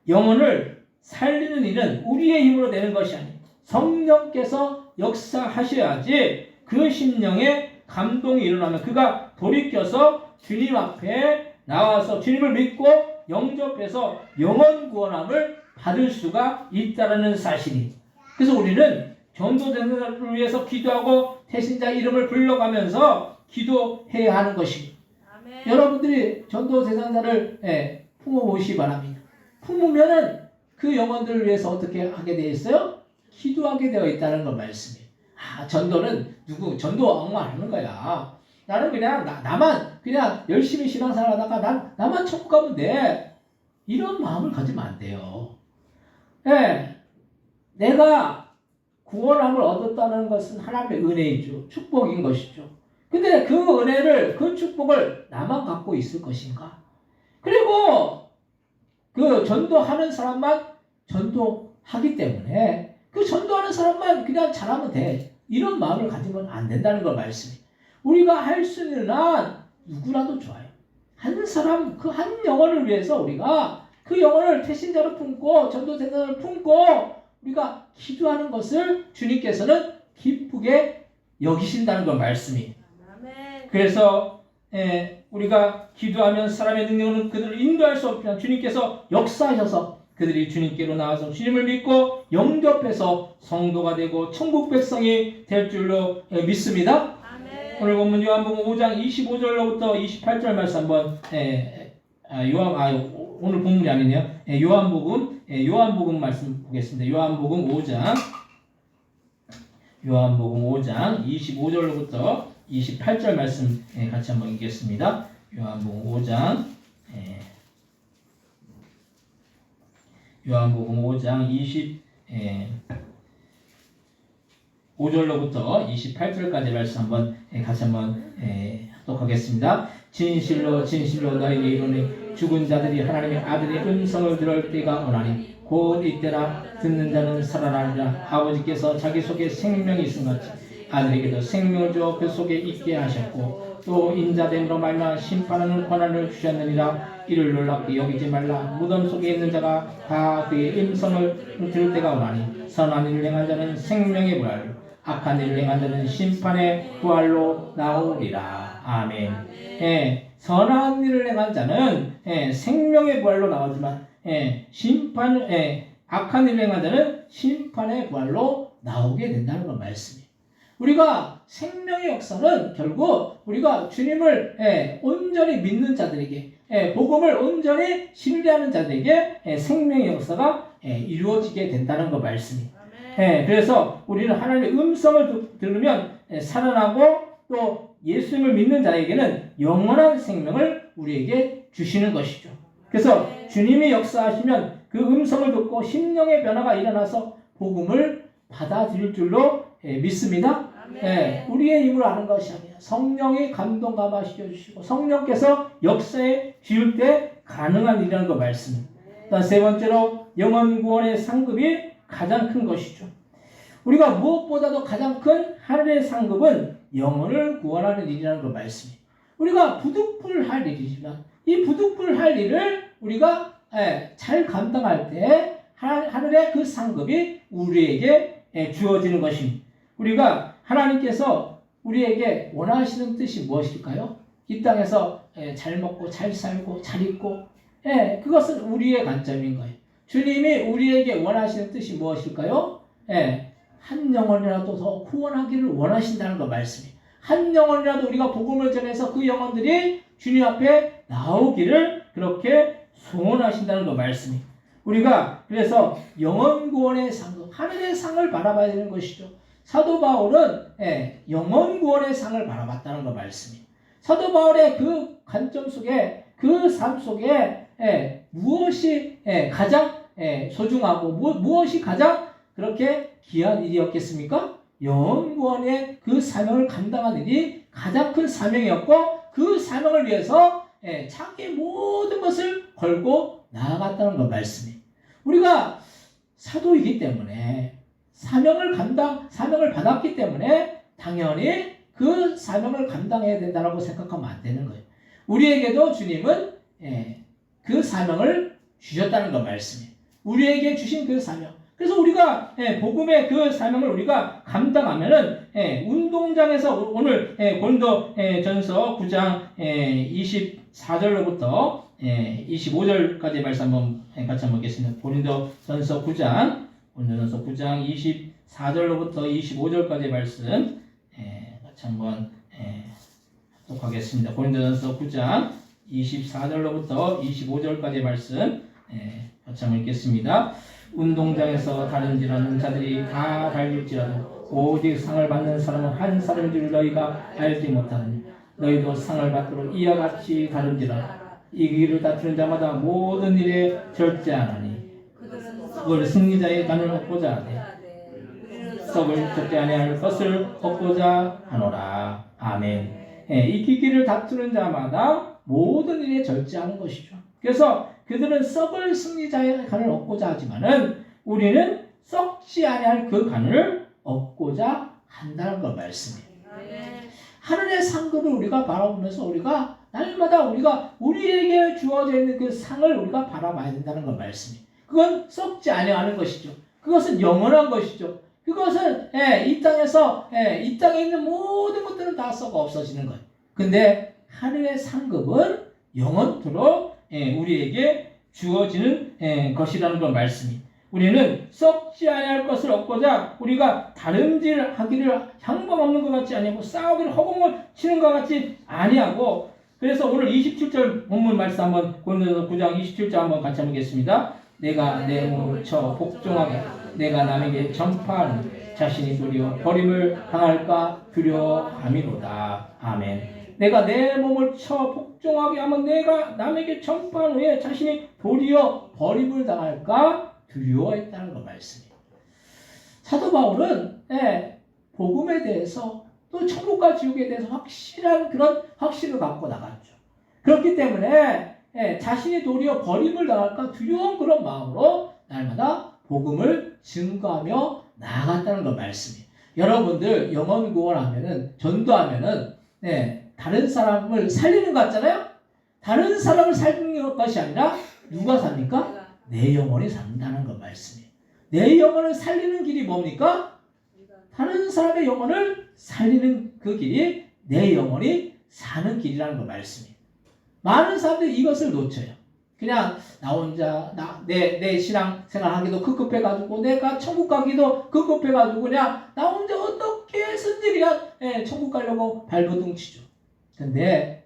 영혼을 살리는 일은 우리의 힘으로 되는 것이 아니에요. 성령께서 역사하셔야지 그 심령에 감동이 일어나면 그가 돌이켜서 주님 앞에 나와서 주님을 믿고 영접해서 영혼 구원함을 받을 수가 있다는 사실이. 그래서 우리는 전도 대상자를 위해서 기도하고 태신자 이름을 불러가면서 기도해야 하는 것입니다. 아멘. 여러분들이 전도 대상자를 품어보시기 바랍니다. 품으면은 그 영혼들을 위해서 어떻게 하게 되어 있어요? 기도하게 되어 있다는 걸 말씀이에요. 전도는 전도 엉망 하는 거야. 나는 그냥 나만 그냥 열심히 신앙생활 하다가 나만 천국 가면 돼. 이런 마음을 가지면 안 돼요. 내가 구원함을 얻었다는 것은 하나님의 은혜이죠. 축복인 것이죠. 근데 그 은혜를, 그 축복을 나만 갖고 있을 것인가? 그리고 그 전도하는 사람만 전도하기 때문에 그 전도하는 사람만 그냥 잘하면 돼. 이런 마음을 가지면 안 된다는 걸 말씀이. 우리가 할 수 있는 한 누구라도 좋아요. 한 사람, 그 한 영혼을 위해서 우리가 그 영혼을 태신자로 품고 전도 대상자를 품고 우리가 기도하는 것을 주님께서는 기쁘게 여기신다는 걸 말씀이. 그래서 우리가 기도하면 사람의 능력은 그들을 인도할 수 없지만 주님께서 역사하셔서 그들이 주님께로 나와서 주님을 믿고 영접해서 성도가 되고 천국 백성이 될 줄로 믿습니다. 아멘. 오늘 본문 요한복음 5장 25절로부터 28절 말씀 한번 오늘 본문이 아니네요. 요한복음 말씀 보겠습니다. 요한복음 5장 25절로부터 28절 말씀 같이 한번 읽겠습니다. 요한복음 5장 25절로부터 28절까지 말씀 한번 같이 한번 합독하겠습니다. 진실로 진실로 너희에게 이르노니 죽은 자들이 하나님의 아들의 음성을 들을 때가 오나니 곧 이때라. 듣는 자는 살아나리라. 아버지께서 자기 속에 생명이 있은 같이 아들에게도 생명을 주어 그 속에 있게 하셨고 또 인자됨으로 말미암아 심판하는 권한을 주셨느니라. 이를 놀랍게 여기지 말라. 무덤 속에 있는 자가 다 그의 음성을 들을 때가 오나니 선한 일을 행한 자는 생명의 부활로 악한 일을 행한 자는 심판의 부활로 나오리라. 아멘. 선한 일을 행한 자는 생명의 부활로 나오지만 악한 일을 행한 자는 심판의 부활로 나오게 된다는 걸 말씀이에요. 우리가 생명의 역사는 결국 우리가 주님을 온전히 믿는 자들에게 복음을 온전히 신뢰하는 자들에게 생명의 역사가 이루어지게 된다는 거 말씀이에요. 그래서 우리는 하나님의 음성을 들으면 살아나고 또 예수님을 믿는 자에게는 영원한 생명을 우리에게 주시는 것이죠. 그래서 주님이 역사하시면 그 음성을 듣고 심령의 변화가 일어나서 복음을 받아들일 줄로 믿습니다. 우리의 힘으로 하는 것이 아니라 성령의 감동 감화시켜 주시고 성령께서 역사에 지을 때 가능한 일이라는 거 말씀입니다. 세 번째로 영혼 구원의 상급이 가장 큰 것이죠. 우리가 무엇보다도 가장 큰 하늘의 상급은 영혼을 구원하는 일이라는 걸 말씀이에요. 우리가 부득불할 일이지만 이 부득불할 일을 우리가 잘 감당할 때 하늘의 그 상급이 우리에게 주어지는 것입니다. 우리가 하나님께서 우리에게 원하시는 뜻이 무엇일까요? 이 땅에서 잘 먹고 잘 살고 잘 입고 그것은 우리의 관점인 거예요. 주님이 우리에게 원하시는 뜻이 무엇일까요? 한 영혼이라도 더 구원하기를 원하신다는 거 말씀이에요. 한 영혼이라도 우리가 복음을 전해서 그 영혼들이 주님 앞에 나오기를 그렇게 소원하신다는 거 말씀이에요. 우리가 그래서 영혼 구원의 상, 하늘의 상을 바라봐야 되는 것이죠. 사도 바울은 영혼 구원의 상을 바라봤다는 거 말씀이에요. 사도 바울의 그 관점 속에 그 삶 속에 무엇이 가장 소중하고 무엇이 가장 그렇게 귀한 일이었겠습니까? 영혼 구원의 그 사명을 감당한 일이 가장 큰 사명이었고 그 사명을 위해서 자기의 모든 것을 걸고 나아갔다는 거 말씀이에요. 우리가 사도이기 때문에 사명을 받았기 때문에 당연히 그 사명을 감당해야 된다고 생각하면 안 되는 거예요. 우리에게도 주님은 그 사명을 주셨다는 거 말씀이에요. 우리에게 주신 그 사명. 그래서 우리가 복음의 그 사명을 우리가 감당하면은 운동장에서 오늘 고린도전서 9장 24절로부터 25절까지 말씀 한번 같이 한번 보겠습니다. 고린도전서 9장 24절로부터 25절까지 말씀 같이 한번 합독하겠습니다. 고린도전서 9장 24절로부터 25절까지 말씀 같이 한번 읽겠습니다. 운동장에서 다른지라는 자들이 다 달릴지라도 오직 상을 받는 사람은 한 사람인 줄 너희가 알지 못하느냐. 너희도 상을 받도록 이와 같이 다른지라. 이기를 다투는 자마다 모든 일에 절제하나니 그걸 승리자의 간을 얻고자 하되 썩을 적지 아니할 것을 얻고자 하노라. 아멘. 이기기를 다투는 자마다 모든 일에 절제하는 것이죠. 그래서 그들은 썩을 승리자의 간을 얻고자 하지만은 우리는 썩지 아니할 그 간을 얻고자 한다는 걸 말씀이에요. 하늘의 상급을 우리가 바라보면서 우리가 날마다 우리에게 주어져 있는 그 상을 우리가 바라봐야 된다는 걸 말씀이에요. 그건 썩지 아니하는 것이죠. 그것은 영원한 것이죠. 그것은 이 땅에 있는 모든 것들은 다 썩어 없어지는 거예요. 근데 하늘의 상급은 영원토록 우리에게 주어지는 것이라는 걸 말씀이. 우리는 썩지 아니할 것을 얻고자 우리가 다름질 하기를 향방 없는 것 같지 아니하고 싸우기를 허공을 치는 것 같지 아니하고. 그래서 오늘 27절 본문 말씀 한번 고린도서 9장 27절 한번 같이 한번 보겠습니다. 내가 내 몸을 쳐 복종하게 내가 남에게 전파하는 자신이 도리어 버림을 당할까 두려워함이로다. 아멘. 내가 내 몸을 쳐 복종하게 하면 내가 남에게 전파한 후에 자신이 도리어 버림을 당할까 두려워했다는 거 말씀이에요. 사도 바울은 복음에 대해서 또 천국과 지옥에 대해서 확실한 그런 확신을 갖고 나갔죠. 그렇기 때문에 자신이 도리어 버림을 당할까 두려운 그런 마음으로 날마다 복음을 증거하며 나아갔다는 걸 말씀이에요. 여러분들 영혼 구원하면은 전도하면은 다른 사람을 살리는 것 같잖아요. 다른 사람을 살리는 것이 아니라 누가 삽니까? 내 영혼이 산다는 것 말씀이에요. 내 영혼을 살리는 길이 뭡니까? 다른 사람의 영혼을 살리는 그 길이 내 영혼이 사는 길이라는 것 말씀이에요. 많은 사람들이 이것을 놓쳐요. 그냥 나 혼자 내 신앙 생활하기도 급급해가지고 내가 천국 가기도 급급해가지고 그냥 나 혼자 어떻게 해서든지 그냥 천국 가려고 발버둥 치죠. 근데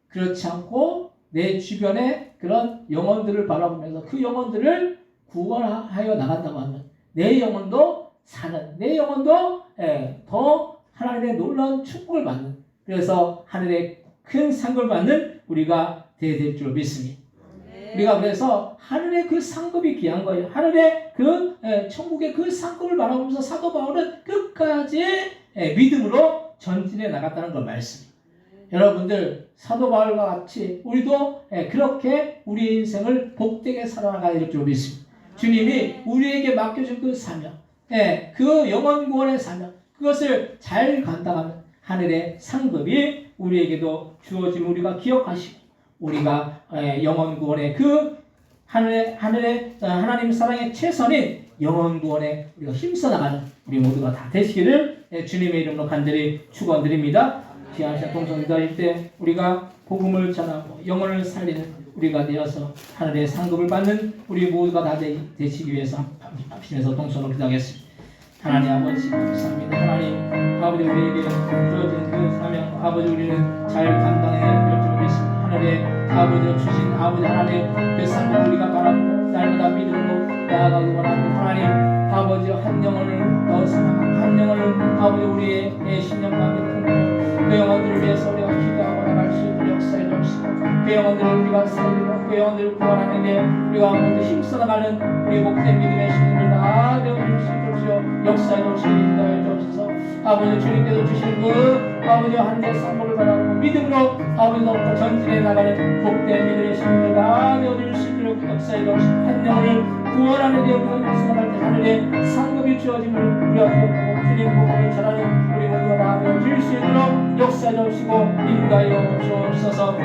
그렇지 않고 내 주변에 그런 영혼들을 바라보면서 그 영혼들을 구원하여 나간다고 하면 내 영혼도 사는, 내 영혼도 더 하나님의 놀라운 축복을 받는, 그래서 하늘의 큰 상급을 받는 우리가 될 줄 믿습니다. 우리가 그래서 하늘의 그 상급이 귀한 거예요. 하늘의 그 천국의 그 상급을 바라보면서 사도 바울은 끝까지 믿음으로 전진해 나갔다는 걸 말씀입니다. 여러분들 사도 바울과 같이 우리도 그렇게 우리의 인생을 복되게 살아나가야 될 줄 믿습니다. 주님이 우리에게 맡겨준 그 사명, 그 영혼 구원의 사명, 그것을 잘 감당하면 하늘의 상급이 우리에게도 주어짐을 우리가 기억하시고 우리가 영혼 구원의 그 하늘의 하나님 사랑의 최선인 영혼 구원에 우리가 힘써 나가는 우리 모두가 다 되시기를 주님의 이름으로 간절히 축원드립니다. 귀하신 동성 기도할 때 우리가 복음을 전하고 영혼을 살리는 우리가 되어서 하늘의 상급을 받는 우리 모두가 다 되시기 위해서 합심해서 동성으로 기도하겠습니다. 하나님 아버지 감사합니다. 하나님 아버지 우리에게 주어진 그 사명 아버지 우리는 잘 감당해야 될 줄 믿습니다. 하늘의 아버지로 주신 아버지 하나님 그 상급을 우리가 바라보고 날마다 믿음으로 나아가기 원합니다. 하나님 아버지 한 영혼을 더 사랑하고 한 영혼을 아버지 우리의 신령 가운데 품고 그 영혼들을 위해서 우리가 기도하고 나갈 수 있는 역사에 넣으시고 그 영혼들을 우리가 살리고 그 영혼들을 구원하는데 우리가 모두 힘써 나가는 우리 복된 믿음의 신령을 다 되어줄 수 있도록 역사에 넣으시고 인도해 주옵소서. 아버지 주님께서 주시는 그 아버지 하늘의 상급을 바라고 믿음으로 아버지 더욱더 전진해 나가는 복된 믿음의 신령을 다 되어줄 수 있도록 역사에 넣으시고 한 영혼을 구원하는 데 우리가 역사할 때 하늘의 상급이 주어짐을 우리가 기억하고 주님 복음을 전하는 우리 모두가 다 되어질 수 있도록 역사에 넣으시고 인도하여 주옵소서.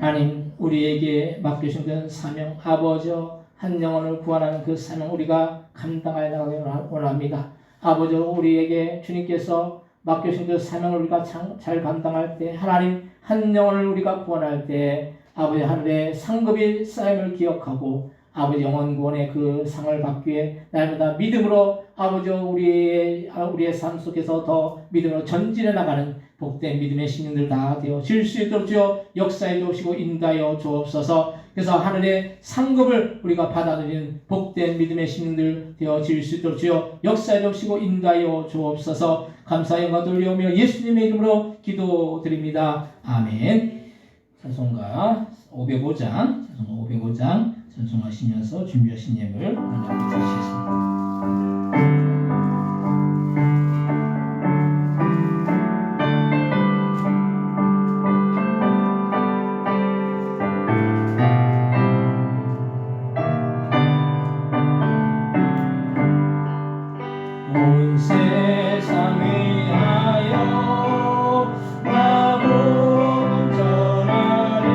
하나님 우리에게 맡겨주신 그 사명 아버지여 한 영혼을 구원하는 그 사명 우리가 감당하여 나가기 원합니다. 아버지 우리에게 주님께서 맡겨주신 그 사명을 우리가 잘 감당할 때 하나님 한 영혼을 우리가 구원할 때 아버지 하늘의 상급이 쌓임을 기억하고 아버지 영혼 구원의 그 상을 받기 위해 날마다 믿음으로 아버지 우리의 삶 속에서 더 믿음으로 전진해 나가는 복된 믿음의 신령들 다 되어질 수 있도록 주여 역사해 주시고 인도하여 주옵소서. 그래서 하늘의 상급을 우리가 받아들이는 복된 믿음의 신령들 되어질 수 있도록 주여 역사해 주시고 인도하여 주옵소서. 감사 영광 돌려오며 예수님의 이름으로 기도드립니다. 아멘. 찬송가 505장 찬송하시면서 준비하신 예물 하나님 드리시겠습니다. 온 세상 위하여 나보고 전하리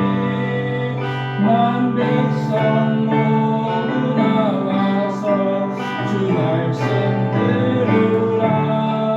만 백성 모두 나와서 주 말씀 들으라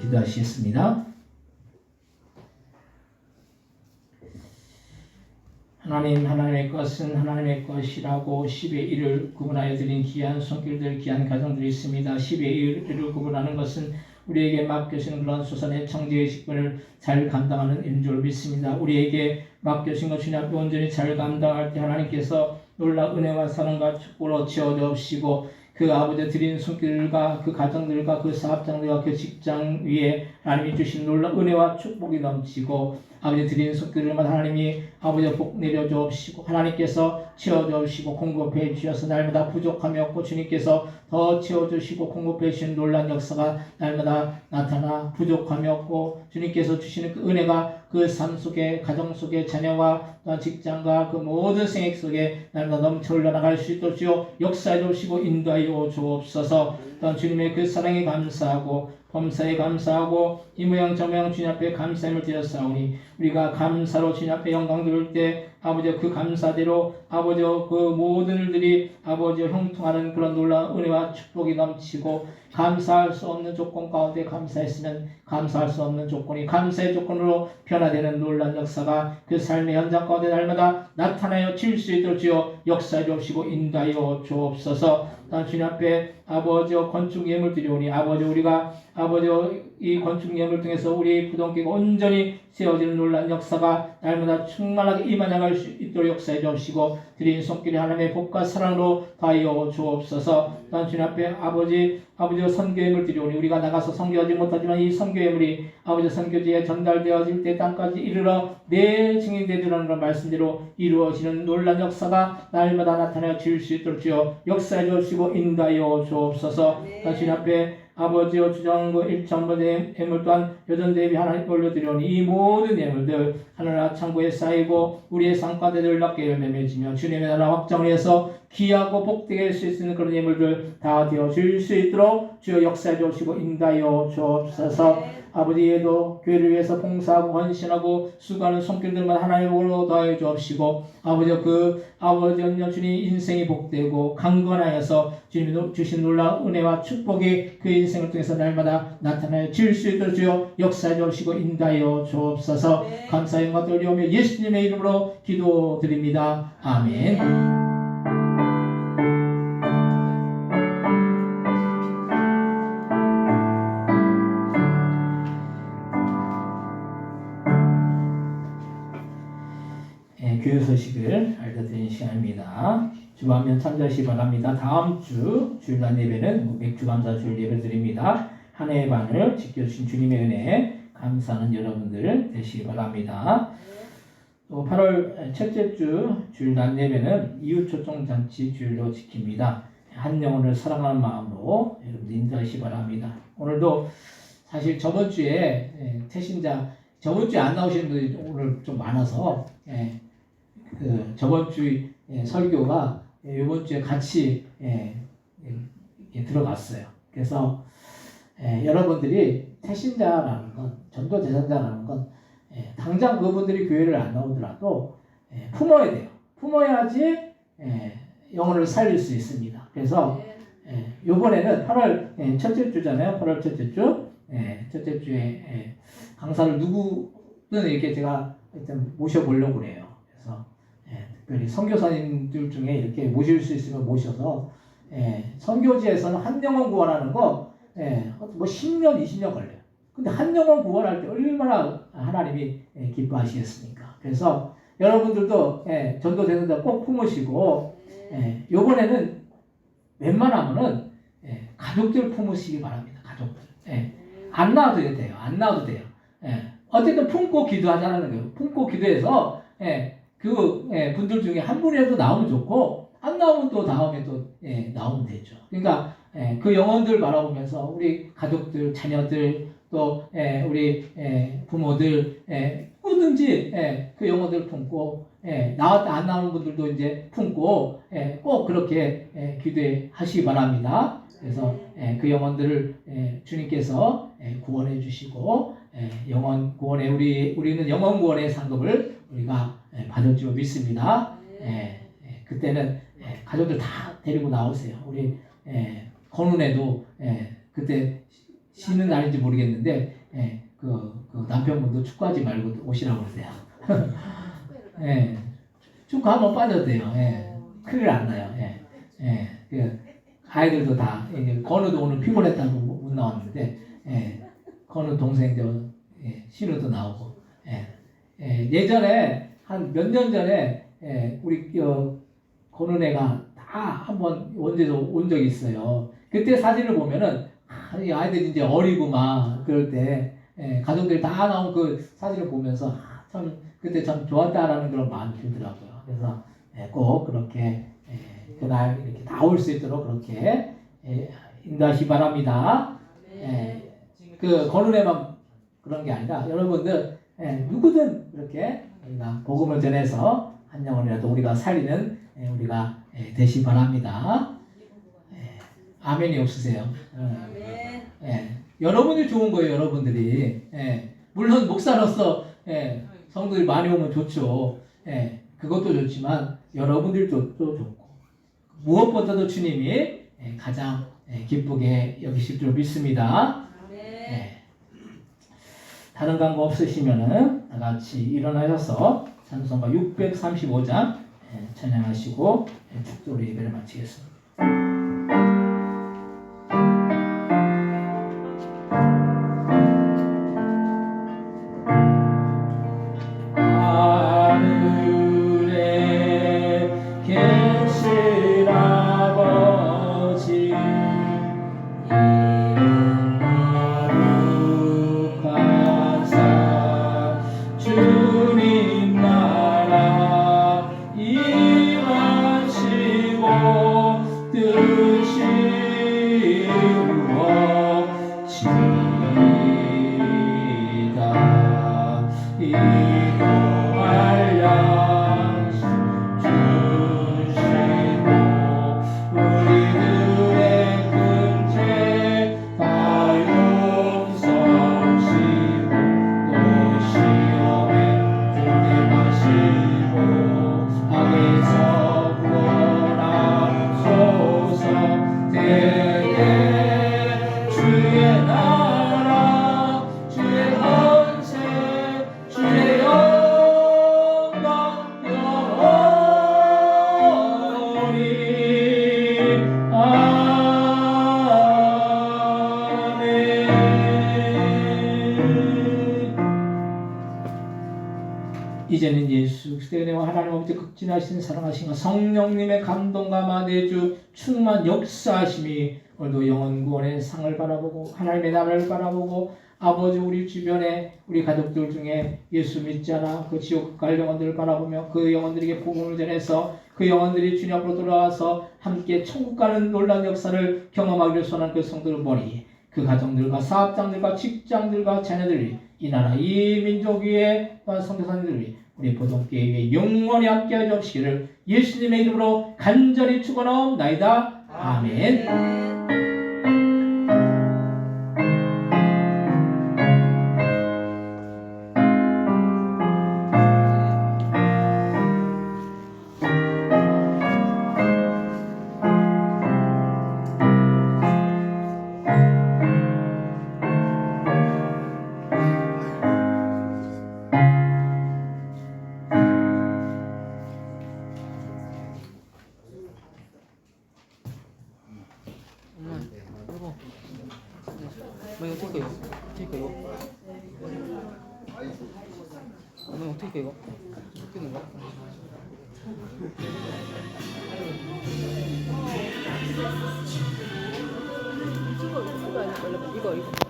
기도하시겠습니다. 하나님, 하나님의 것은 하나님의 것이라고 10의 1을 구분하여 드린 귀한 손길들, 귀한 가정들이 있습니다. 10의 1을 구분하는 것은 우리에게 맡겨진 그런 수선의 청지의 직분을 잘 감당하는 일인 줄 믿습니다. 우리에게 맡겨진 것 주님 앞에 온전히 잘 감당할 때 하나님께서 놀라운 은혜와 사랑과 축복으로 채워주시고 그 아버지 드린 손길과 그 가정들과 그 사업장들과 그 직장 위에 하나님이 주신 놀라운 은혜와 축복이 넘치고 아버지 드린 손길을마다 하나님이 아버지 복 내려주옵시고 하나님께서 채워주시고 공급해 주셔서 날마다 부족함이 없고 주님께서 더 채워주시고 공급해 주시는 놀라운 역사가 날마다 나타나 부족함이 없고 주님께서 주시는 그 은혜가 그 삶 속에 가정 속에 자녀와 또한 직장과 그 모든 생애 속에 날마다 넘쳐 흘러나갈 수 있도록 주여 역사해 주시고 인도하여 주옵소서. 또한 주님의 그 사랑에 감사하고 범사에 감사하고 이 모양 저 모양 주님 앞에 감사함을 드렸사오니 우리가 감사로 주님 앞에 영광 드릴 때 아버지 그 감사대로 아버지 그 모든 일들이 아버지 형통하는 그런 놀라운 은혜와 축복이 넘치고 감사할 수 없는 조건 가운데 감사했으면 감사할 수 없는 조건이 감사의 조건으로 변화되는 놀라운 역사가 그 삶의 현장 가운데 날마다 나타나여 질 수 있도록 주여 역사해 주옵시고 인도하여 주옵소서. 난 주님 앞에 아버지 건축 예물 드리오니 아버지 우리가 아버지 이 건축 예물을 통해서 우리 부동기가 온전히 세워지는 놀라운 역사가 날마다 충만하게 임하나갈 수 있도록 역사해 주옵시고 드린 손길이 하나님의 복과 사랑으로 다하여 주옵소서. 난 주님 앞에 아버지 선교 예물 드리오니 우리가 나가서 선교하지 못하지만 이 선교 예물이 아버지 선교지에 전달되어질 때 땅까지 이르러 내 증인이 되리라는 그런 말씀대로 이루어지는 놀라운 역사가 날마다 나타나어 질 수 있도록 주여 역사해 주옵시고 인도하여 주옵소서. 난 주님 앞에 아버지여 주정부 1천번의 예물 또한 여전 대비 하나님 올려드리오니 이 모든 예물들 하늘나라 창고에 쌓이고 우리의 상가대를 낮게 열매맺으며 주님의 나라 확장을 해서 귀하고 복되게 할 수 있는 그런 예물들 다 되어질 수 있도록 주여 역사해 주시고 인도하여 주옵소서. 아버지에도 교회를 위해서 봉사하고 헌신하고 수고하는 손길들만 하나님으로 더해 주옵시고 아버지 언녀 주님 인생이 복되고 강건하여서 주님이 주신 놀라운 은혜와 축복이 그 인생을 통해서 날마다 나타나여 질 수 있도록 주여 역사해 주옵시고 인도하여 주옵소서. 감사 영광 돌리오며 예수님의 이름으로 기도드립니다. 아멘. 교회 소식을 알려드리는 시간입니다. 주반면 참조하시기 바랍니다. 다음 주 주일날 예배는 맥주 감사 주일 예배 드립니다. 한 해의 반을 지켜주신 주님의 은혜에 감사하는 여러분들 되시기 바랍니다. 또 8월 첫째 주 주일날 예배는 이웃초청잔치 주일로 지킵니다. 한 영혼을 사랑하는 마음으로 여러분들 인도하시기 바랍니다. 오늘도 사실 저번 주에 태신자 저번 주에 안 나오시는 분들이 오늘 좀 많아서 저번 주 설교가 이번 주에 같이 들어갔어요. 그래서 여러분들이 태신자라는 건 전도 대상자라는 건 당장 그분들이 교회를 안 나오더라도 품어야 돼요. 품어야지 영혼을 살릴 수 있습니다. 그래서 이번에는 8월 첫째 주잖아요. 8월 첫째 주 첫째 주에 강사를 누구든 이렇게 제가 일단 모셔보려고 그래요. 그래서 특별히 선교사님들 중에 이렇게 모실 수 있으면 모셔서 선교지에서는 한 영혼 구원하는 거 뭐 10년, 20년 걸려요. 근데 한 영혼 구원할 때 얼마나 하나님이 기뻐하시겠습니까? 그래서 여러분들도 전도 대상자 꼭 품으시고 요번에는 웬만하면은 가족들 품으시기 바랍니다. 가족들. 안 나와도 돼요. 안 나와도 돼요. 어쨌든 품고 기도하자는 거예요. 품고 기도해서 분들 중에 한 분이라도 나오면 좋고 안 나오면 또 다음에 또 나오면 되죠. 그러니까 그 영혼들 바라보면서 우리 가족들, 자녀들 또 우리 부모들 누구든지 그 영혼들 품고 나왔다 안 나오는 분들도 이제 품고 꼭 그렇게 기도하시기 바랍니다. 그래서 그 영혼들을 주님께서 구원해 주시고 영혼 구원에 우리는 영혼 구원의 상급을 우리가 받을 줄 믿습니다. 그때는 가족들 다 데리고 나오세요. 우리 건운에도 그때 쉬는 날인지 모르겠는데 그 남편분도 축구하지 말고 오시라고 그러세요. 예, 축구 한번 빠져도 돼요. 예, 큰일 안 나요. 예, 예, 그 아이들도 다 이제 건우도 오늘 피곤했다고 못 나왔는데, 예, 건우 동생 신우도 나오고, 예전에 한 몇 년 전에 우리 건우네가 다 한번 원제도 온 적이 있어요. 그때 사진을 보면은 이 아이들이 이제 어리고 막 그럴 때 가족들이 다 나온 그 사진을 보면서 참 그때 참 좋았다라는 그런 마음이 들더라고요. 그래서 꼭 그렇게 그날 이렇게 다 올 수 있도록 그렇게 인도하시 바랍니다. 그 건운에만 그런 게 아니라 여러분들 누구든 이렇게 우리가 복음을 전해서 한 영혼이라도 우리가 살리는 우리가 되시 바랍니다. 아멘이 없으세요? 여러분이 좋은 거예요. 여러분들이 물론 목사로서 성도들이 많이 오면 좋죠. 그것도 좋지만 여러분들도 또 좋고 무엇보다도 주님이 가장 기쁘게 여기실 줄 믿습니다. 다른 광고 없으시면은 다 같이 일어나셔서 찬송가 635장 찬양하시고 축도로 예배를 마치겠습니다. 이제는 예수 그리스도의 은혜와 하나님 아버지 극진하신 사랑하신 성령님의 감동과 마대주 충만 역사하심이 오늘도 영원 구원의 상을 바라보고 하나님의 나라를 바라보고 아버지 우리 주변에 우리 가족들 중에 예수 믿지 않아 그 지옥 갈 영혼들을 바라보며 그 영혼들에게 복음을 전해서 그 영혼들이 주님 앞으로 돌아와서 함께 천국 가는 놀라운 역사를 경험하기를 소원하는 그 성도를 보니 그 가정들과 사업장들과 직장들과 자녀들 이 나라 이 민족 위에 선교사님들 위해 우리 보존교회 위에 영원히 함께하여 주시기를 예수님의 이름으로 간절히 축원하옵나이다. 아멘. 엄마 이거 어떻게 이거? 어떻게 이거? 엄마 어떻게 이거? 어떻게 이거? 이거